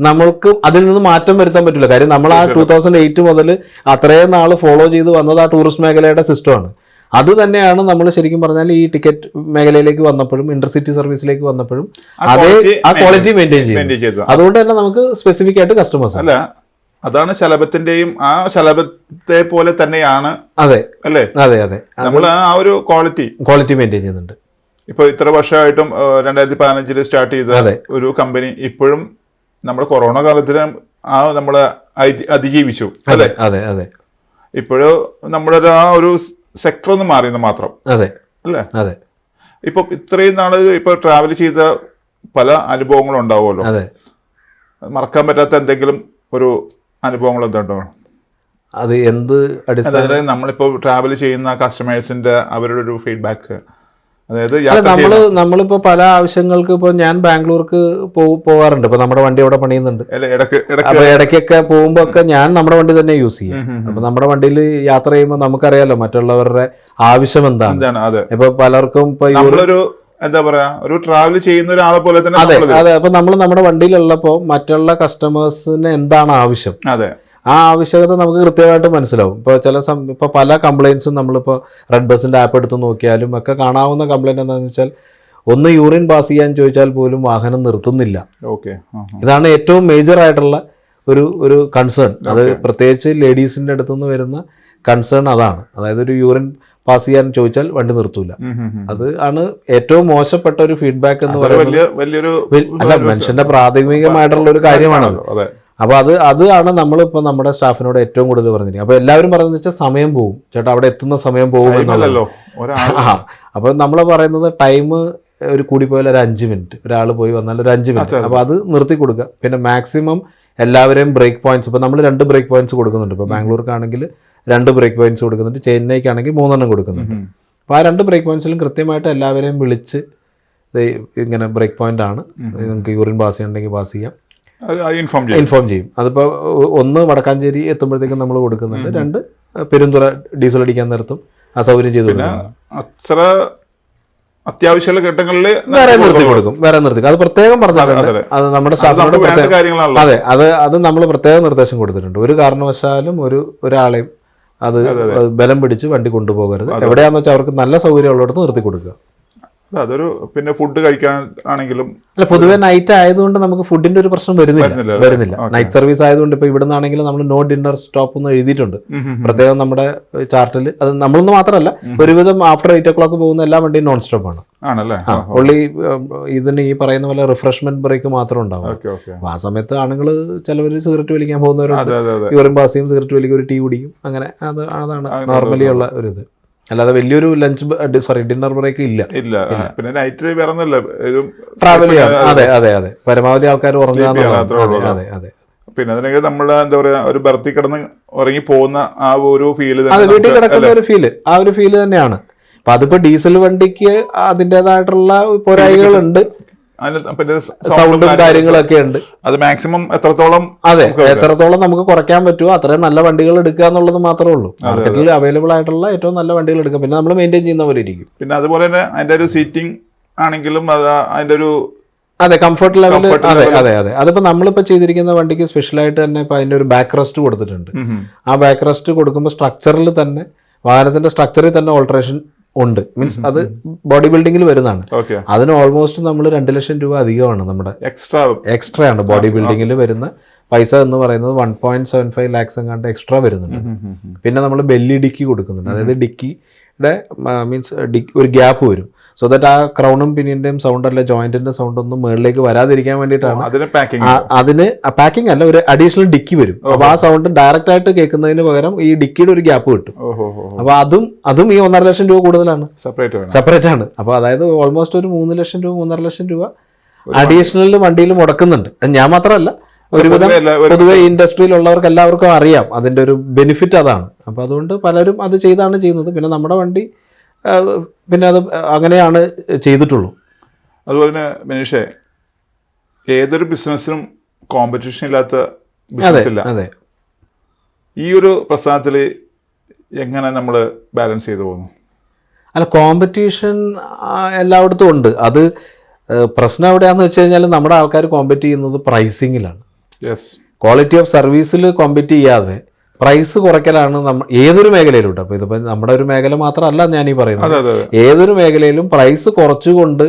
നമ്മൾക്ക് അതിൽ നിന്ന് മാറ്റം വരുത്താൻ പറ്റില്ല. കാര്യം നമ്മൾ ആ 2008 മുതൽ അത്രയും നാൾ ഫോളോ ചെയ്ത് വന്നത് ആ ടൂറിസ്റ്റ് മേഖലയുടെ സിസ്റ്റമാണ്. അത് തന്നെയാണ് നമ്മൾ ശരിക്കും പറഞ്ഞാൽ ഈ ടിക്കറ്റ് മേഖലയിലേക്ക് വന്നപ്പോഴും ഇന്റർസിറ്റി സർവീസിലേക്ക് വന്നപ്പോഴും അതേ ആ ക്വാളിറ്റി മെയിൻറ്റെയിൻ ചെയ്തു. അതുകൊണ്ട് തന്നെ നമുക്ക് സ്പെസിഫിക് ആയിട്ട് കസ്റ്റമേഴ്സ് അല്ല, അതാണ് ശലഭത്തിന്റെയും ആ ശലഭത്തെ പോലെ തന്നെയാണ്. അതെ അല്ലേ? അതെ അതെ, നമ്മൾ ആ ഒരു ക്വാളിറ്റി മെയിൻറ്റെയിൻ ചെയ്യുന്നുണ്ട്. ഇപ്പൊ ഇത്ര വർഷമായിട്ടും 2015 സ്റ്റാർട്ട് ചെയ്ത ഒരു കമ്പനി ഇപ്പോഴും നമ്മുടെ കൊറോണ കാലത്തിന് നമ്മള് അതിജീവിച്ചു. അതെ അതെ അതെ, ഇപ്പോഴും നമ്മുടെ ആ ഒരു സെക്ടർ ഒന്ന് മാറിയെന്ന് മാത്രം. അതെ അല്ലേ? അതെ. ഇപ്പൊ ഇത്രയും നാള് ഇപ്പൊ ട്രാവൽ ചെയ്ത പല അനുഭവങ്ങളും ഉണ്ടാവുമല്ലോ. അതെ, മറക്കാൻ പറ്റാത്ത എന്തെങ്കിലും ഒരു അനുഭവങ്ങൾ എന്തുണ്ടോ? അത് എന്ത് അതായത് നമ്മളിപ്പോ ട്രാവൽ ചെയ്യുന്ന കസ്റ്റമേഴ്സിന്റെ അവരുടെ ഒരു ഫീഡ്ബാക്ക്, അതായത് നമ്മളിപ്പോ പല ആവശ്യങ്ങൾക്ക് ഇപ്പൊ ഞാൻ ബാംഗ്ലൂർക്ക് പോകാറുണ്ട്. ഇപ്പൊ നമ്മുടെ വണ്ടി അവിടെ പണിയുന്നുണ്ട്. അപ്പൊ ഇടയ്ക്കൊക്കെ പോകുമ്പോ ഒക്കെ ഞാൻ നമ്മുടെ വണ്ടി തന്നെ യൂസ് ചെയ്യും. അപ്പൊ നമ്മുടെ വണ്ടിയിൽ യാത്ര ചെയ്യുമ്പോൾ നമുക്കറിയാലോ മറ്റുള്ളവരുടെ ആവശ്യം എന്താണ്. ഇപ്പൊ പലർക്കും ഇപ്പൊ എന്താ പറയാ, ഒരു ട്രാവൽ ചെയ്യുന്ന ഒരാളെ പോലെ തന്നെ. അതെ അതെ, അപ്പൊ നമ്മൾ നമ്മുടെ വണ്ടിയിലുള്ളപ്പോ മറ്റുള്ള കസ്റ്റമേഴ്സിന് എന്താണ് ആവശ്യം, അതെ, ആ ആവശ്യകത നമുക്ക് കൃത്യമായിട്ട് മനസ്സിലാവും. ഇപ്പോൾ ഇപ്പോൾ പല കംപ്ലയിൻസും നമ്മളിപ്പോൾ റെഡ് ബസിൻ്റെ ആപ്പ് എടുത്ത് നോക്കിയാലും ഒക്കെ കാണാവുന്ന കംപ്ലയിൻറ്റ് എന്താണെന്ന് വെച്ചാൽ, ഒന്ന് യൂറിൻ പാസ് ചെയ്യാൻ ചോദിച്ചാൽ പോലും വാഹനം നിർത്തുന്നില്ല. ഇതാണ് ഏറ്റവും മേജർ ആയിട്ടുള്ള ഒരു കൺസേൺ. അത് പ്രത്യേകിച്ച് ലേഡീസിൻ്റെ അടുത്തുനിന്ന് വരുന്ന കൺസേൺ അതാണ്. അതായത് ഒരു യൂറിൻ പാസ് ചെയ്യാൻ ചോദിച്ചാൽ വണ്ടി നിർത്തൂല. അത് ആണ് ഏറ്റവും മോശപ്പെട്ട ഒരു ഫീഡ്ബാക്ക് എന്ന് പറയുന്നത്. അല്ല, മനുഷ്യന്റെ പ്രാഥമികമായിട്ടുള്ള ഒരു കാര്യമാണത്. അപ്പൊ അതാണ് നമ്മളിപ്പോൾ നമ്മുടെ സ്റ്റാഫിനോട് ഏറ്റവും കൂടുതൽ പറഞ്ഞിരിക്കുന്നത്. അപ്പൊ എല്ലാവരും പറയുന്നത് വെച്ചാൽ സമയം പോകും ചേട്ടാ, അവിടെ എത്തുന്ന സമയം പോകും എന്നുള്ളല്ലോ. അപ്പൊ നമ്മൾ പറയുന്നത് ടൈം ഒരു കൂടിപ്പോയാൽ ഒരു 5 മിനിറ്റ്, ഒരാൾ പോയി വന്നാൽ ഒരു 5 മിനിറ്റ്. അപ്പൊ അത് നിർത്തി കൊടുക്കുക. പിന്നെ മാക്സിമം എല്ലാവരെയും ബ്രേക്ക് പോയിന്റ്സ്, ഇപ്പൊ നമ്മൾ 2 ബ്രേക്ക് പോയിന്റ്സ് കൊടുക്കുന്നുണ്ട്. ഇപ്പൊ ബാംഗ്ലൂർക്കാണെങ്കിൽ 2 ബ്രേക്ക് പോയിന്റ്സ് കൊടുക്കുന്നുണ്ട്, ചെന്നൈക്കാണെങ്കിൽ 3 കൊടുക്കുന്നുണ്ട്. അപ്പോൾ ആ 2 ബ്രേക്ക് പോയിന്റ്സിലും കൃത്യമായിട്ട് എല്ലാവരെയും വിളിച്ച് ഇങ്ങനെ ബ്രേക്ക് പോയിന്റ് ആണ്, നിങ്ങൾക്ക് യൂറിൻ പാസ് ചെയ്യണമെങ്കിൽ പാസ് ചെയ്യാം, ഇൻഫോം ചെയ്യും. അതിപ്പോൾ 1 വടക്കാഞ്ചേരി എത്തുമ്പോഴത്തേക്കും നമ്മൾ കൊടുക്കുന്നുണ്ട്, 2 പെരുന്തുറ ഡീസൽ അടിക്കാൻ നേരത്തും ആ സൗകര്യം ചെയ്തു കൊടുക്കും. അത്ര അത്യാവശ്യ ഘട്ടങ്ങളിൽ വേറെ നിർത്തി അത് പ്രത്യേകം പറഞ്ഞിട്ടുണ്ട്. അത് നമ്മുടെ സ്റ്റാഫിനോട് അതെ, അത് നമ്മൾ പ്രത്യേക നിർദ്ദേശം കൊടുത്തിട്ടുണ്ട്. ഒരു കാരണവശാലും ഒരാളെയും അത് ബലം പിടിച്ച് വണ്ടി കൊണ്ടുപോകരുത്. എവിടെയാന്ന് വെച്ചാൽ അവർക്ക് നല്ല സൗകര്യം ഉള്ളിടത്ത് നിർത്തി കൊടുക്കുക. അതൊരു പിന്നെ ഫുഡ് കഴിക്കാൻ ആണെങ്കിലും അല്ല, പൊതുവെ നൈറ്റ് ആയതുകൊണ്ട് നമുക്ക് ഫുഡിന്റെ ഒരു പ്രശ്നം വരുന്നില്ല. നൈറ്റ് സർവീസ് ആയതുകൊണ്ട് ഇപ്പൊ ഇവിടെ നിന്നാണെങ്കിലും നമ്മൾ നോ ഡിന്നർ സ്റ്റോപ്പ് എന്ന് എഴുതിയിട്ടുണ്ട് പ്രത്യേകം നമ്മുടെ ചാർട്ടിൽ. അത് നമ്മളൊന്നും മാത്രമല്ല, ഒരുവിധം ആഫ്റ്റർ 8 o'clock പോകുന്ന എല്ലാ വണ്ടിയും നോൺ സ്റ്റോപ്പ് ആണ്. ഓൺലി ഇതിന് ഈ പറയുന്ന പോലെ റിഫ്രഷ്മെന്റ് ബ്രേക്ക് മാത്രം ഉണ്ടാവും. ആ സമയത്ത് ആണുങ്ങൾ ചിലവർ സിഗരറ്റ് വലിക്കാൻ പോകുന്നവരുണ്ട്, യൂറിൻ പാസ് ചെയ്യും, സിഗരറ്റ് വലിക്കും, ഒരു ടീ കുടിക്കും, അങ്ങനെ അതാണ് നോർമലി ഉള്ള ഒരു ഇത്. അല്ലാതെ വലിയൊരു ഡിന്നർ ബ്രേക്ക് ഇല്ല. പിന്നെ നൈറ്റ് ട്രാവൽ ചെയ്യാം. അതെ അതെ അതെ, പരമാവധി ആൾക്കാർ ഉറങ്ങുക. പിന്നെ അതിനൊക്കെ നമ്മൾ എന്താ പറയാ, ഒരു ബർത്തി കിടന്ന് ഉറങ്ങി പോകുന്ന ആ ഒരു ഫീല്, വീട്ടിൽ കിടക്കുന്ന ഒരു ഫീല്, ആ ഒരു ഫീല് തന്നെയാണ്. അപ്പൊ അതിപ്പോ ഡീസൽ വണ്ടിക്ക് അതിൻ്റെതായിട്ടുള്ള പോരായ്മകളുണ്ട്, സൗണ്ടും കാര്യങ്ങളൊക്കെ ഉണ്ട്. അത് മാക്സിമം എത്രത്തോളം നമുക്ക് കുറയ്ക്കാൻ പറ്റുമോ അത്രയും നല്ല വണ്ടികൾ എടുക്കുക എന്നുള്ളത് മാത്രമേ ഉള്ളൂ. മാർക്കറ്റിൽ അവൈലബിൾ ആയിട്ടുള്ള ഏറ്റവും നല്ല വണ്ടികൾ എടുക്കുക. പിന്നെ നമ്മൾ മെയിൻറ്റെയിൻ ചെയ്യുന്ന പോലെ ഇരിക്കും. പിന്നെ അതുപോലെ തന്നെ അതിന്റെ ഒരു സീറ്റിംഗ് ആണെങ്കിലും അതിന്റെ ഒരു അതെ കംഫർട്ട് ലെവൽ. അതെ. അതിപ്പോ നമ്മളിപ്പോ ചെയ്തിരിക്കുന്ന വണ്ടിക്ക് സ്പെഷ്യലായിട്ട് തന്നെ ഇപ്പൊ അതിന്റെ ഒരു ബാക്ക് റെസ്റ്റ് കൊടുത്തിട്ടുണ്ട്. ആ ബാക്ക് റെസ്റ്റ് കൊടുക്കുമ്പോൾ സ്ട്രക്ചറിൽ തന്നെ വാഹനത്തിന്റെ സ്ട്രക്ചറിൽ തന്നെ ഓൾട്ടറേഷൻ ഉണ്ട്. മീൻസ് അത് ബോഡി ബിൽഡിങ്ങിൽ വരുന്നതാണ്. അതിന് ഓൾമോസ്റ്റ് നമ്മൾ 2 ലക്ഷം രൂപ അധികമാണ് നമ്മുടെ എക്സ്ട്രാ ആണ് ബോഡി ബിൽഡിങ്ങിൽ വരുന്ന പൈസ എന്ന് പറയുന്നത്. 1.75 lakhs എങ്ങാണ്ട് എക്സ്ട്രാ വരുന്നുണ്ട്. പിന്നെ നമ്മൾ ബെല്ലി ഡിക്കി കൊടുക്കുന്നുണ്ട്. അതായത് ഡിക്കിയുടെ മീൻസ് ഒരു ഗ്യാപ്പ് വരും. സോ ദാറ്റ് ആ ക്രൗണും പിന്നിന്റെയും സൗണ്ട് അല്ല ജോയിന്റിന്റെ സൗണ്ട് ഒന്നും മുകളിലേക്ക് വരാതിരിക്കാൻ വേണ്ടിയിട്ടാണ് അതിന് പാക്കിംഗ് അല്ല, ഒരു അഡീഷണൽ ഡിക്കി വരും. അപ്പൊ ആ സൗണ്ട് ഡയറക്റ്റ് ആയിട്ട് കേൾക്കുന്നതിന് പകരം ഈ ഡിക്കിയുടെ ഒരു ഗ്യാപ്പ് കിട്ടും. അപ്പൊ അതും ഈ 1.5 ലക്ഷം രൂപ കൂടുതലാണ്, സെപ്പറേറ്റ് ആണ്. അപ്പൊ അതായത് ഓൾമോസ്റ്റ് ഒരു 3 ലക്ഷം രൂപ 3.5 ലക്ഷം രൂപ അഡീഷണൽ വണ്ടിയിൽ മുടക്കുന്നുണ്ട്. ഞാൻ മാത്രമല്ല, ഒരുവിധം പൊതുവെ ഇൻഡസ്ട്രിയിലുള്ളവർക്ക് എല്ലാവർക്കും അറിയാം അതിന്റെ ഒരു ബെനിഫിറ്റ് അതാണ്. അപ്പൊ അതുകൊണ്ട് പലരും അത് ചെയ്താണ് ചെയ്യുന്നത്. പിന്നെ നമ്മുടെ വണ്ടി പിന്നെ അത് അങ്ങനെയാണ് ചെയ്തിട്ടുള്ളൂ. അതുപോലെ തന്നെ മനീഷേ, ഏതൊരു ബിസിനസ്സിനും കോമ്പറ്റീഷൻ ഇല്ലാത്ത ബിസിനസ് ഇല്ല. അതെ, ഈ ഒരു പ്രസ്ഥാനത്തിൽ എങ്ങനെ നമ്മൾ ബാലൻസ് ചെയ്തു പോകുന്നു? അല്ല, കോമ്പറ്റീഷൻ എല്ലായിടത്തും ഉണ്ട്. അത് പ്രശ്നം എവിടെയാണെന്ന് വെച്ച് കഴിഞ്ഞാൽ നമ്മുടെ ആൾക്കാർ കോമ്പറ്റ് ചെയ്യുന്നത് പ്രൈസിങ്ങിലാണ്. ക്വാളിറ്റി ഓഫ് സർവീസിൽ കോമ്പറ്റ് ചെയ്യാതെ പ്രൈസ് കുറയ്ക്കലാണ് നമ്മൾ ഏതൊരു മേഖലയിലും കേട്ടോ. അപ്പോൾ ഇതിപ്പോൾ നമ്മുടെ ഒരു മേഖല മാത്രമല്ല ഞാൻ ഈ പറയുന്നത്, ഏതൊരു മേഖലയിലും പ്രൈസ് കുറച്ചുകൊണ്ട്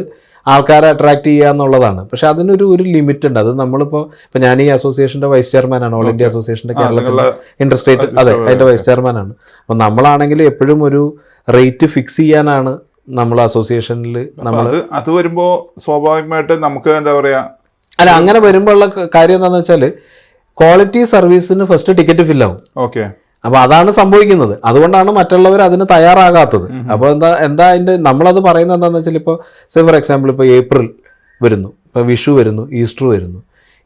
ആൾക്കാരെ അട്രാക്ട് ചെയ്യുക എന്നുള്ളതാണ്. പക്ഷെ അതിനൊരു ലിമിറ്റ് ഉണ്ട്. അത് നമ്മളിപ്പോൾ ഞാൻ ഈ അസോസിയേഷൻ്റെ വൈസ് ചെയർമാനാണ്, ഓൾ ഇന്ത്യ അസോസിയേഷൻ്റെ കേരളത്തിലെ ഇൻഡർസ്റ്റേറ്റ്, അതെ, അതിൻ്റെ വൈസ് ചെയർമാനാണ്. അപ്പോൾ നമ്മളാണെങ്കിൽ എപ്പോഴും ഒരു റേറ്റ് ഫിക്സ് ചെയ്യാനാണ് നമ്മൾ അസോസിയേഷനിൽ നമ്മൾ അത് വരുമ്പോൾ സ്വാഭാവികമായിട്ട് നമുക്ക് എന്താ പറയുക, അല്ല അങ്ങനെ വരുമ്പോൾ ഉള്ള കാര്യം എന്താണെന്ന് വെച്ചാൽ ക്വാളിറ്റി സർവീസിന് ഫസ്റ്റ് ടിക്കറ്റ് ഫില്ലാവും. ഓക്കെ, അപ്പോൾ അതാണ് സംഭവിക്കുന്നത്. അതുകൊണ്ടാണ് മറ്റുള്ളവർ അതിന് തയ്യാറാകാത്തത്. അപ്പോൾ എന്താ അതിൻ്റെ നമ്മളത് പറയുന്നത് എന്താണെന്ന് വെച്ചാൽ, ഇപ്പോൾ ഫോർ എക്സാമ്പിൾ ഇപ്പോൾ ഏപ്രിൽ വരുന്നു, ഇപ്പോൾ വിഷു വരുന്നു, ഈസ്റ്റർ വരുന്നു.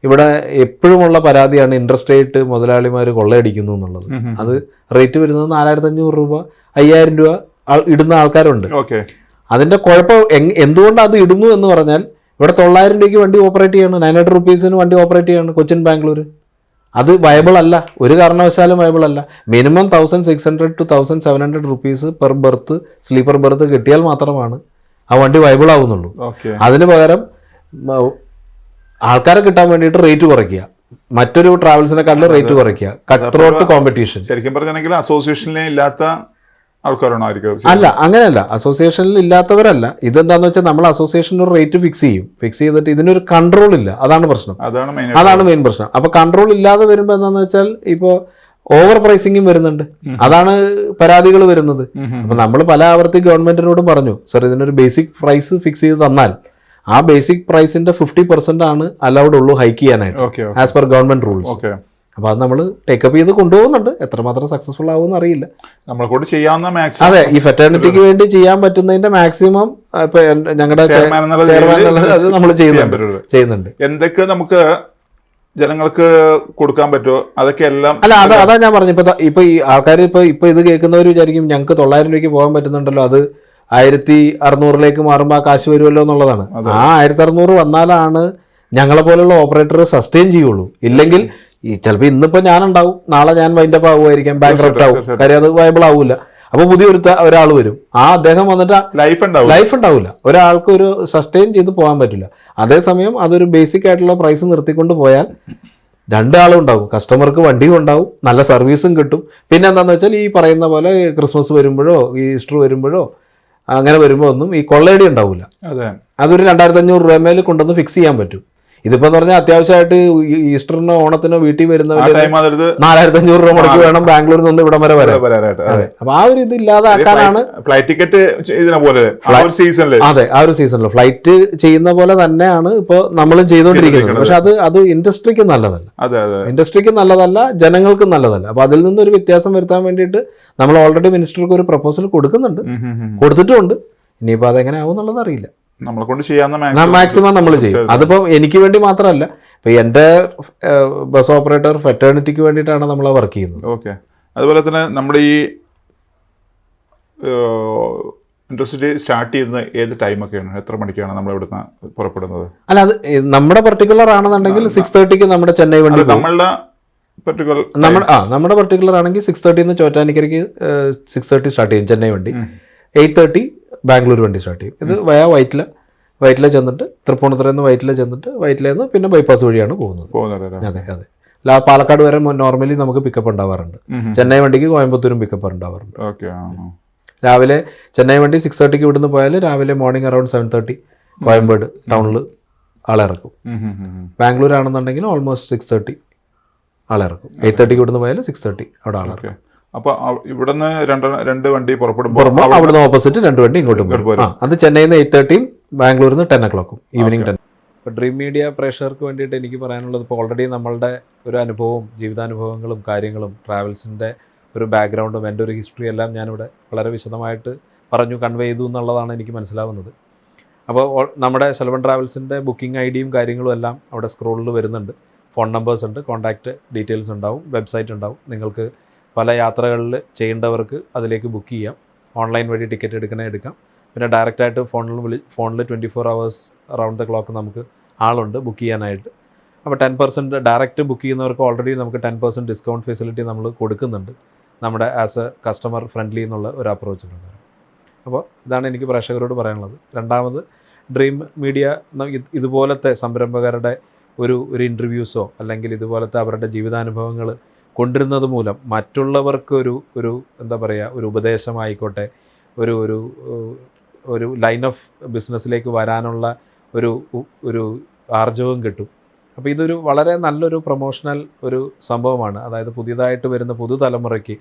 ഇവിടെ എപ്പോഴുമുള്ള പരാതിയാണ് ഇൻട്രസ്റ്റ് മുതലാളിമാർ കൊള്ളയടിക്കുന്നു എന്നുള്ളത്. അത് റേറ്റ് വരുന്നത് 4,500 രൂപ 5,000 രൂപ ഇടുന്ന ആൾക്കാരുണ്ട്. അതിൻ്റെ കുഴപ്പം എന്തുകൊണ്ടാണ് അത് ഇടുന്നു എന്ന് പറഞ്ഞാൽ, ഇവിടെ 900 രൂപയ്ക്ക് വണ്ടി ഓപ്പറേറ്റ് ചെയ്യണം, 900 റുപ്പീസിന് വണ്ടി ഓപ്പറേറ്റ് ചെയ്യണം കൊച്ചിൻ ബാംഗ്ലൂർ. അത് വയബിൾ അല്ല, ഒരു കാരണവശാലും വയബിൾ അല്ല. Minimum 1,600 to 1,700 rupees per birth, sleeper birth കിട്ടിയാൽ മാത്രമാണ് ആ വണ്ടി വയബിൾ ആവുന്നുള്ളൂ. അതിന് പകരം ആൾക്കാരെ കിട്ടാൻ വേണ്ടിയിട്ട് റേറ്റ് കുറയ്ക്കുക, മറ്റൊരു ട്രാവൽസിനെക്കാട്ടിലും റേറ്റ് കുറയ്ക്കുക, കട്ട് ത്രോട്ട് കോമ്പറ്റീഷൻ. ശരിക്കും പറഞ്ഞാൽ അസോസിയേഷനിലെ ഇല്ലാത്ത ആൾക്കാരാണോ? അല്ല, അങ്ങനെയല്ല, അസോസിയേഷനിൽ ഇല്ലാത്തവരല്ല. ഇതെന്താന്ന് വെച്ചാൽ നമ്മൾ അസോസിയേഷനിൽ ഒരു റേറ്റ് ഫിക്സ് ചെയ്തിട്ട് ഇതിനൊരു കൺട്രോൾ ഇല്ല. അതാണ് പ്രശ്നം, അതാണ് മെയിൻ പ്രശ്നം. അപ്പൊ കൺട്രോൾ ഇല്ലാതെ വരുമ്പോൾ എന്താന്ന് വെച്ചാൽ ഇപ്പോൾ ഓവർ പ്രൈസിങ്ങും വരുന്നുണ്ട്. അതാണ് പരാതികൾ വരുന്നത്. അപ്പൊ നമ്മൾ പല ആവർത്തി ഗവൺമെന്റിനോടും പറഞ്ഞു, സർ ഇതിനൊരു ബേസിക് പ്രൈസ് ഫിക്സ് ചെയ്ത് തന്നാൽ ആ ബേസിക് പ്രൈസിന്റെ 50% ആണ് അലൗഡ് ഉള്ളൂ ഹൈക്ക് ചെയ്യാനായിട്ട് ആസ് പെർ ഗവൺമെന്റ് റൂൾസ്. അപ്പോൾ അത് നമ്മൾ ടേക്കപ്പ് ചെയ്ത് കൊണ്ടുപോകുന്നുണ്ട്. എത്രമാത്രം സക്സസ്ഫുൾ ആവുമെന്ന് അറിയില്ല. നമ്മളെക്കൊണ്ട് ചെയ്യാവുന്ന മാക്സിമം, അതെ, ഈ ഫെറ്റേണിറ്റിക്ക് വേണ്ടി ചെയ്യാൻ പറ്റുന്നതിന്റെ മാക്സിമം ഇപ്പൊ ഞങ്ങളുടെ ചെയർമാൻ അത് നമ്മൾ ചെയ്യുന്നുണ്ട്. എന്തൊക്കെ നമുക്ക് ജനങ്ങൾക്ക് കൊടുക്കാൻ പറ്റുമോ അതൊക്കെ എല്ലാം. അല്ല, അതാ ഞാൻ പറഞ്ഞു. ഇപ്പൊ ഈ ആൾക്കാർ ഇപ്പൊ ഇത് കേൾക്കുന്നവർ വിചാരിക്കും ഞങ്ങൾക്ക് 900 രൂപയ്ക്ക് പോകാൻ പറ്റുന്നുണ്ടല്ലോ, അത് 1,600 മാറുമ്പോൾ ആ കാശ് വരുമല്ലോ എന്നുള്ളതാണ്. ആ 1,600 വന്നാലാണ് ഞങ്ങളെ പോലുള്ള ഓപ്പറേറ്റർ സസ്റ്റെയിൻ ചെയ്യുള്ളൂ. ഇല്ലെങ്കിൽ ചിലപ്പോൾ ഇന്നിപ്പോൾ ഞാനുണ്ടാവും, നാളെ ഞാൻ വൈൻഡപ്പ് ആവുമായിരിക്കാം, ബാങ്ക്രപ്റ്റ് ആവും, കാര്യം അത് വയബിൾ ആവില്ല. അപ്പോൾ ഒരാൾ വരും, അദ്ദേഹം വന്നിട്ട് ലൈഫ് ഉണ്ടാവില്ല. ഒരാൾക്ക് ഒരു സസ്റ്റെയിൻ ചെയ്ത് പോകാൻ പറ്റില്ല. അതേസമയം അതൊരു ബേസിക് ആയിട്ടുള്ള പ്രൈസ് നിർത്തിക്കൊണ്ട് പോയാൽ 2 ആളും ഉണ്ടാവും, കസ്റ്റമർക്ക് വണ്ടിയും ഉണ്ടാവും, നല്ല സർവീസും കിട്ടും. പിന്നെ എന്താണെന്ന് വെച്ചാൽ ഈ പറയുന്ന പോലെ ക്രിസ്മസ് വരുമ്പോഴോ ഈസ്റ്റർ വരുമ്പോഴോ അങ്ങനെ വരുമ്പോൾ ഒന്നും ഈ കൊള്ളയടി ഉണ്ടാവില്ല. അതൊരു 2,500 രൂപ മേൽ കൊണ്ടുവന്ന് ഫിക്സ് ചെയ്യാൻ പറ്റും. ഇതിപ്പോ പറഞ്ഞാൽ അത്യാവശ്യമായിട്ട് ഈസ്റ്ററിനോ ഓണത്തിനോ വീട്ടിൽ വരുന്നവര് 4,500 രൂപ മുടക്കി വേണം ബാംഗ്ലൂരിൽ നിന്ന് ഇവിടം വരെ വരാൻ. അപ്പൊ ആ ഒരു ഇത് ഇല്ലാതാക്കാനാണ് ഫ്ലൈറ്റ് ടിക്കറ്റ് അതെ, ആ ഒരു സീസണിൽ ഫ്ലൈറ്റ് ചെയ്യുന്ന പോലെ തന്നെയാണ് ഇപ്പൊ നമ്മളും ചെയ്തുകൊണ്ടിരിക്കുന്നത്. പക്ഷെ അത് ഇൻഡസ്ട്രിക്ക് നല്ലതല്ല, ഇൻഡസ്ട്രിക്ക് നല്ലതല്ല, ജനങ്ങൾക്കും നല്ലതല്ല. അപ്പൊ അതിൽ നിന്നൊരു വ്യത്യാസം വരുത്താൻ വേണ്ടിയിട്ട് നമ്മൾ ഓൾറെഡി മിനിസ്റ്റർക്ക് ഒരു പ്രപ്പോസൽ കൊടുത്തിട്ടുമുണ്ട്. ഇനിയിപ്പോ അതെങ്ങനെ ആവും എന്നുള്ളത് അറിയില്ല. നമ്മളെ കൊണ്ട് ചെയ്യാവുന്ന മാക്സിമം നമ്മൾ ചെയ്യും. അതിപ്പോൾ എനിക്ക് വേണ്ടി മാത്രമല്ല, ഇപ്പൊ എൻ്റെ ബസ് ഓപ്പറേറ്റർ ഫെറ്റേണിറ്റിക്ക് വേണ്ടിയിട്ടാണ് നമ്മൾ വർക്ക് ചെയ്യുന്നത്. ഓക്കെ. അതുപോലെ തന്നെ നമ്മുടെ ഈ ഇൻഡസ്ട്രി സ്റ്റാർട്ട് ചെയ്യുന്നത് ഏത് ടൈമൊക്കെയാണ്, എത്ര മണിക്കാണ് നമ്മൾ ഇവിടുന്ന് പുറപ്പെടുന്നത്? അല്ല, അത് നമ്മുടെ പർട്ടിക്കുലർ ആണെന്നുണ്ടെങ്കിൽ 6:30 നമ്മുടെ ചെന്നൈ വണ്ടി. നമ്മുടെ പർട്ടിക്കുലർ ആണെങ്കിൽ 6:30 ചോറ്റാനിക്കരയ്ക്ക് 6:30 സ്റ്റാർട്ട് ചെയ്യും ചെന്നൈ വണ്ടി, 8:30 ബാംഗ്ലൂർ വണ്ടി സ്റ്റാർട്ട് ചെയ്യും. ഇത് വയാ വൈറ്റില ചെന്നിട്ട് തൃപ്പൂണിത്തുറയിൽ നിന്ന് വൈറ്റില ചെന്നിട്ട് വൈറ്റിലയിൽ നിന്ന് പിന്നെ ബൈപ്പാസ് വഴിയാണ് പോകുന്നത്. അതെ. പാലക്കാട് വരെ നോർമലി നമുക്ക് പിക്കപ്പ് ഉണ്ടാവാറുണ്ട്. ചെന്നൈ വണ്ടിക്ക് കോയമ്പത്തൂരും പിക്കപ്പ് ഉണ്ടാവാറുണ്ട്. രാവിലെ ചെന്നൈ വണ്ടി 6:30 ഇവിടുന്ന് പോയാൽ രാവിലെ മോർണിംഗ് അറൌണ്ട് 7:30 കോയമ്പേട് ടൗണിൽ ആളിറക്കും. ബാംഗ്ലൂർ ആണെന്നുണ്ടെങ്കിൽ ഓൾമോസ്റ്റ് 6:30 ആളിറക്കും. 8:30 ഇവിടുന്ന് പോയാൽ 6:30 അവിടെ ആളിറക്കും. അപ്പൊ ഇവിടുന്ന് രണ്ട് വണ്ടി പുറപ്പെടുമ്പോൾ അവിടുന്ന് ഓപ്പോസിറ്റ് 2 വണ്ടി ഇങ്ങോട്ടും വരും. അത് ചെന്നൈയിൽ നിന്ന് 8:30 ബാംഗ്ലൂരിൽ നിന്ന് 10 o'clock ഈവനിങ് 10. ഇപ്പോൾ ഡ്രീം മീഡിയ പ്രേക്ഷകർക്ക് വേണ്ടിയിട്ട് എനിക്ക് പറയാനുള്ളത്, ഇപ്പോൾ ഓൾറെഡി നമ്മളുടെ ഒരു അനുഭവവും ജീവിതാനുഭവങ്ങളും കാര്യങ്ങളും ട്രാവൽസിൻ്റെ ഒരു ബാക്ക്ഗ്രൗണ്ടും എൻ്റെ ഒരു ഹിസ്റ്ററി എല്ലാം ഞാനിവിടെ വളരെ വിശദമായിട്ട് പറഞ്ഞു കൺവേ ചെയ്തു എന്നുള്ളതാണ് എനിക്ക് മനസ്സിലാവുന്നത്. അപ്പോൾ നമ്മുടെ സെൽവൻ ട്രാവൽസിൻ്റെ ബുക്കിംഗ് ഐഡിയും കാര്യങ്ങളും എല്ലാം അവിടെ സ്ക്രോളിൽ വരുന്നുണ്ട്. ഫോൺ നമ്പേഴ്സ് ഉണ്ട്, കോൺടാക്റ്റ് ഡീറ്റെയിൽസ് ഉണ്ടാവും, വെബ്സൈറ്റ് ഉണ്ടാവും. നിങ്ങൾക്ക് പല യാത്രകളിൽ ചെയ്യേണ്ടവർക്ക് അതിലേക്ക് ബുക്ക് ചെയ്യാം. ഓൺലൈൻ വഴി ടിക്കറ്റ് എടുക്കാം. പിന്നെ ഡയറക്റ്റായിട്ട് ഫോണിൽ 24 hours അറൗണ്ട് ദ ക്ലോക്ക് നമുക്ക് ആളുണ്ട് ബുക്ക് ചെയ്യാനായിട്ട്. അപ്പോൾ 10% ഡയറക്റ്റ് ബുക്ക് ചെയ്യുന്നവർക്ക് ഓൾറെഡി നമുക്ക് 10% ഡിസ്കൗണ്ട് ഫെസിലിറ്റി നമ്മൾ കൊടുക്കുന്നുണ്ട്, നമ്മുടെ ആസ് എ കസ്റ്റമർ ഫ്രണ്ട്ലി എന്നുള്ള ഒരു അപ്രോച്ച് പ്രകാരം. അപ്പോൾ ഇതാണ് എനിക്ക് പ്രേക്ഷകരോട് പറയാനുള്ളത്. രണ്ടാമത്, ഡ്രീം മീഡിയ ഇതുപോലത്തെ സംരംഭകരുടെ ഒരു ഇൻ്റർവ്യൂസോ അല്ലെങ്കിൽ ഇതുപോലത്തെ അവരുടെ ജീവിതാനുഭവങ്ങൾ കൊണ്ടുവരുന്നത് മൂലം മറ്റുള്ളവർക്ക് ഒരു എന്താ പറയുക, ഒരു ഉപദേശമായിക്കോട്ടെ, ഒരു ലൈൻ ഓഫ് ബിസിനസ്സിലേക്ക് വരാനുള്ള ഒരു ആർജവം കിട്ടും. അപ്പോൾ ഇതൊരു വളരെ നല്ലൊരു പ്രൊമോഷണൽ ഒരു സംഭവമാണ്. അതായത് പുതിയതായിട്ട് വരുന്ന പുതുതലമുറയ്ക്ക്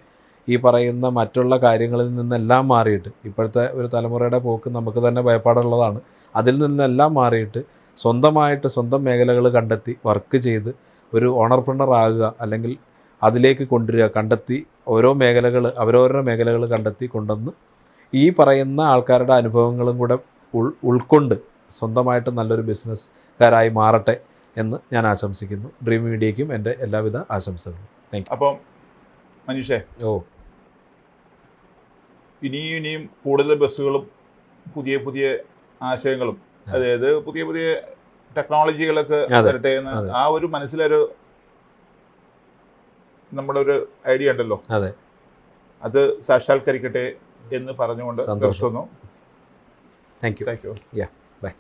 ഈ പറയുന്ന മറ്റുള്ള കാര്യങ്ങളിൽ നിന്നെല്ലാം മാറിയിട്ട്, ഇപ്പോഴത്തെ ഒരു തലമുറയുടെ പോക്ക് നമുക്ക് തന്നെ ഭയപ്പാടുള്ളതാണ്, അതിൽ നിന്നെല്ലാം മാറിയിട്ട് സ്വന്തം മേഖലകൾ കണ്ടെത്തി വർക്ക് ചെയ്ത് ഒരു ഓണർപ്രണർ ആകുക, അല്ലെങ്കിൽ അതിലേക്ക് കൊണ്ടുവരിക, കണ്ടെത്തി അവരവരുടെ മേഖലകൾ കണ്ടെത്തി കൊണ്ടുവന്ന് ഈ പറയുന്ന ആൾക്കാരുടെ അനുഭവങ്ങളും കൂടെ ഉൾക്കൊണ്ട് സ്വന്തമായിട്ട് നല്ലൊരു ബിസിനസ്സുകാരായി മാറട്ടെ എന്ന് ഞാൻ ആശംസിക്കുന്നു. ഡ്രീം മീഡിയയ്ക്കും എൻ്റെ എല്ലാവിധ ആശംസകളും. Thank you. അപ്പം മനീഷേ, ഇനിയും കൂടുതൽ ബസ്സുകളും പുതിയ ആശയങ്ങളും, അതായത് പുതിയ ടെക്നോളജികളൊക്കെ വരട്ടെ എന്ന് ആ ഒരു മനസ്സിലൊരു നമ്മുടെ ഒരു ഐഡിയ ഉണ്ടല്ലോ, അത് സാക്ഷാത്കരിക്കട്ടെ എന്ന് പറഞ്ഞുകൊണ്ട് നിർത്തുന്നു. Thank you. ബൈ.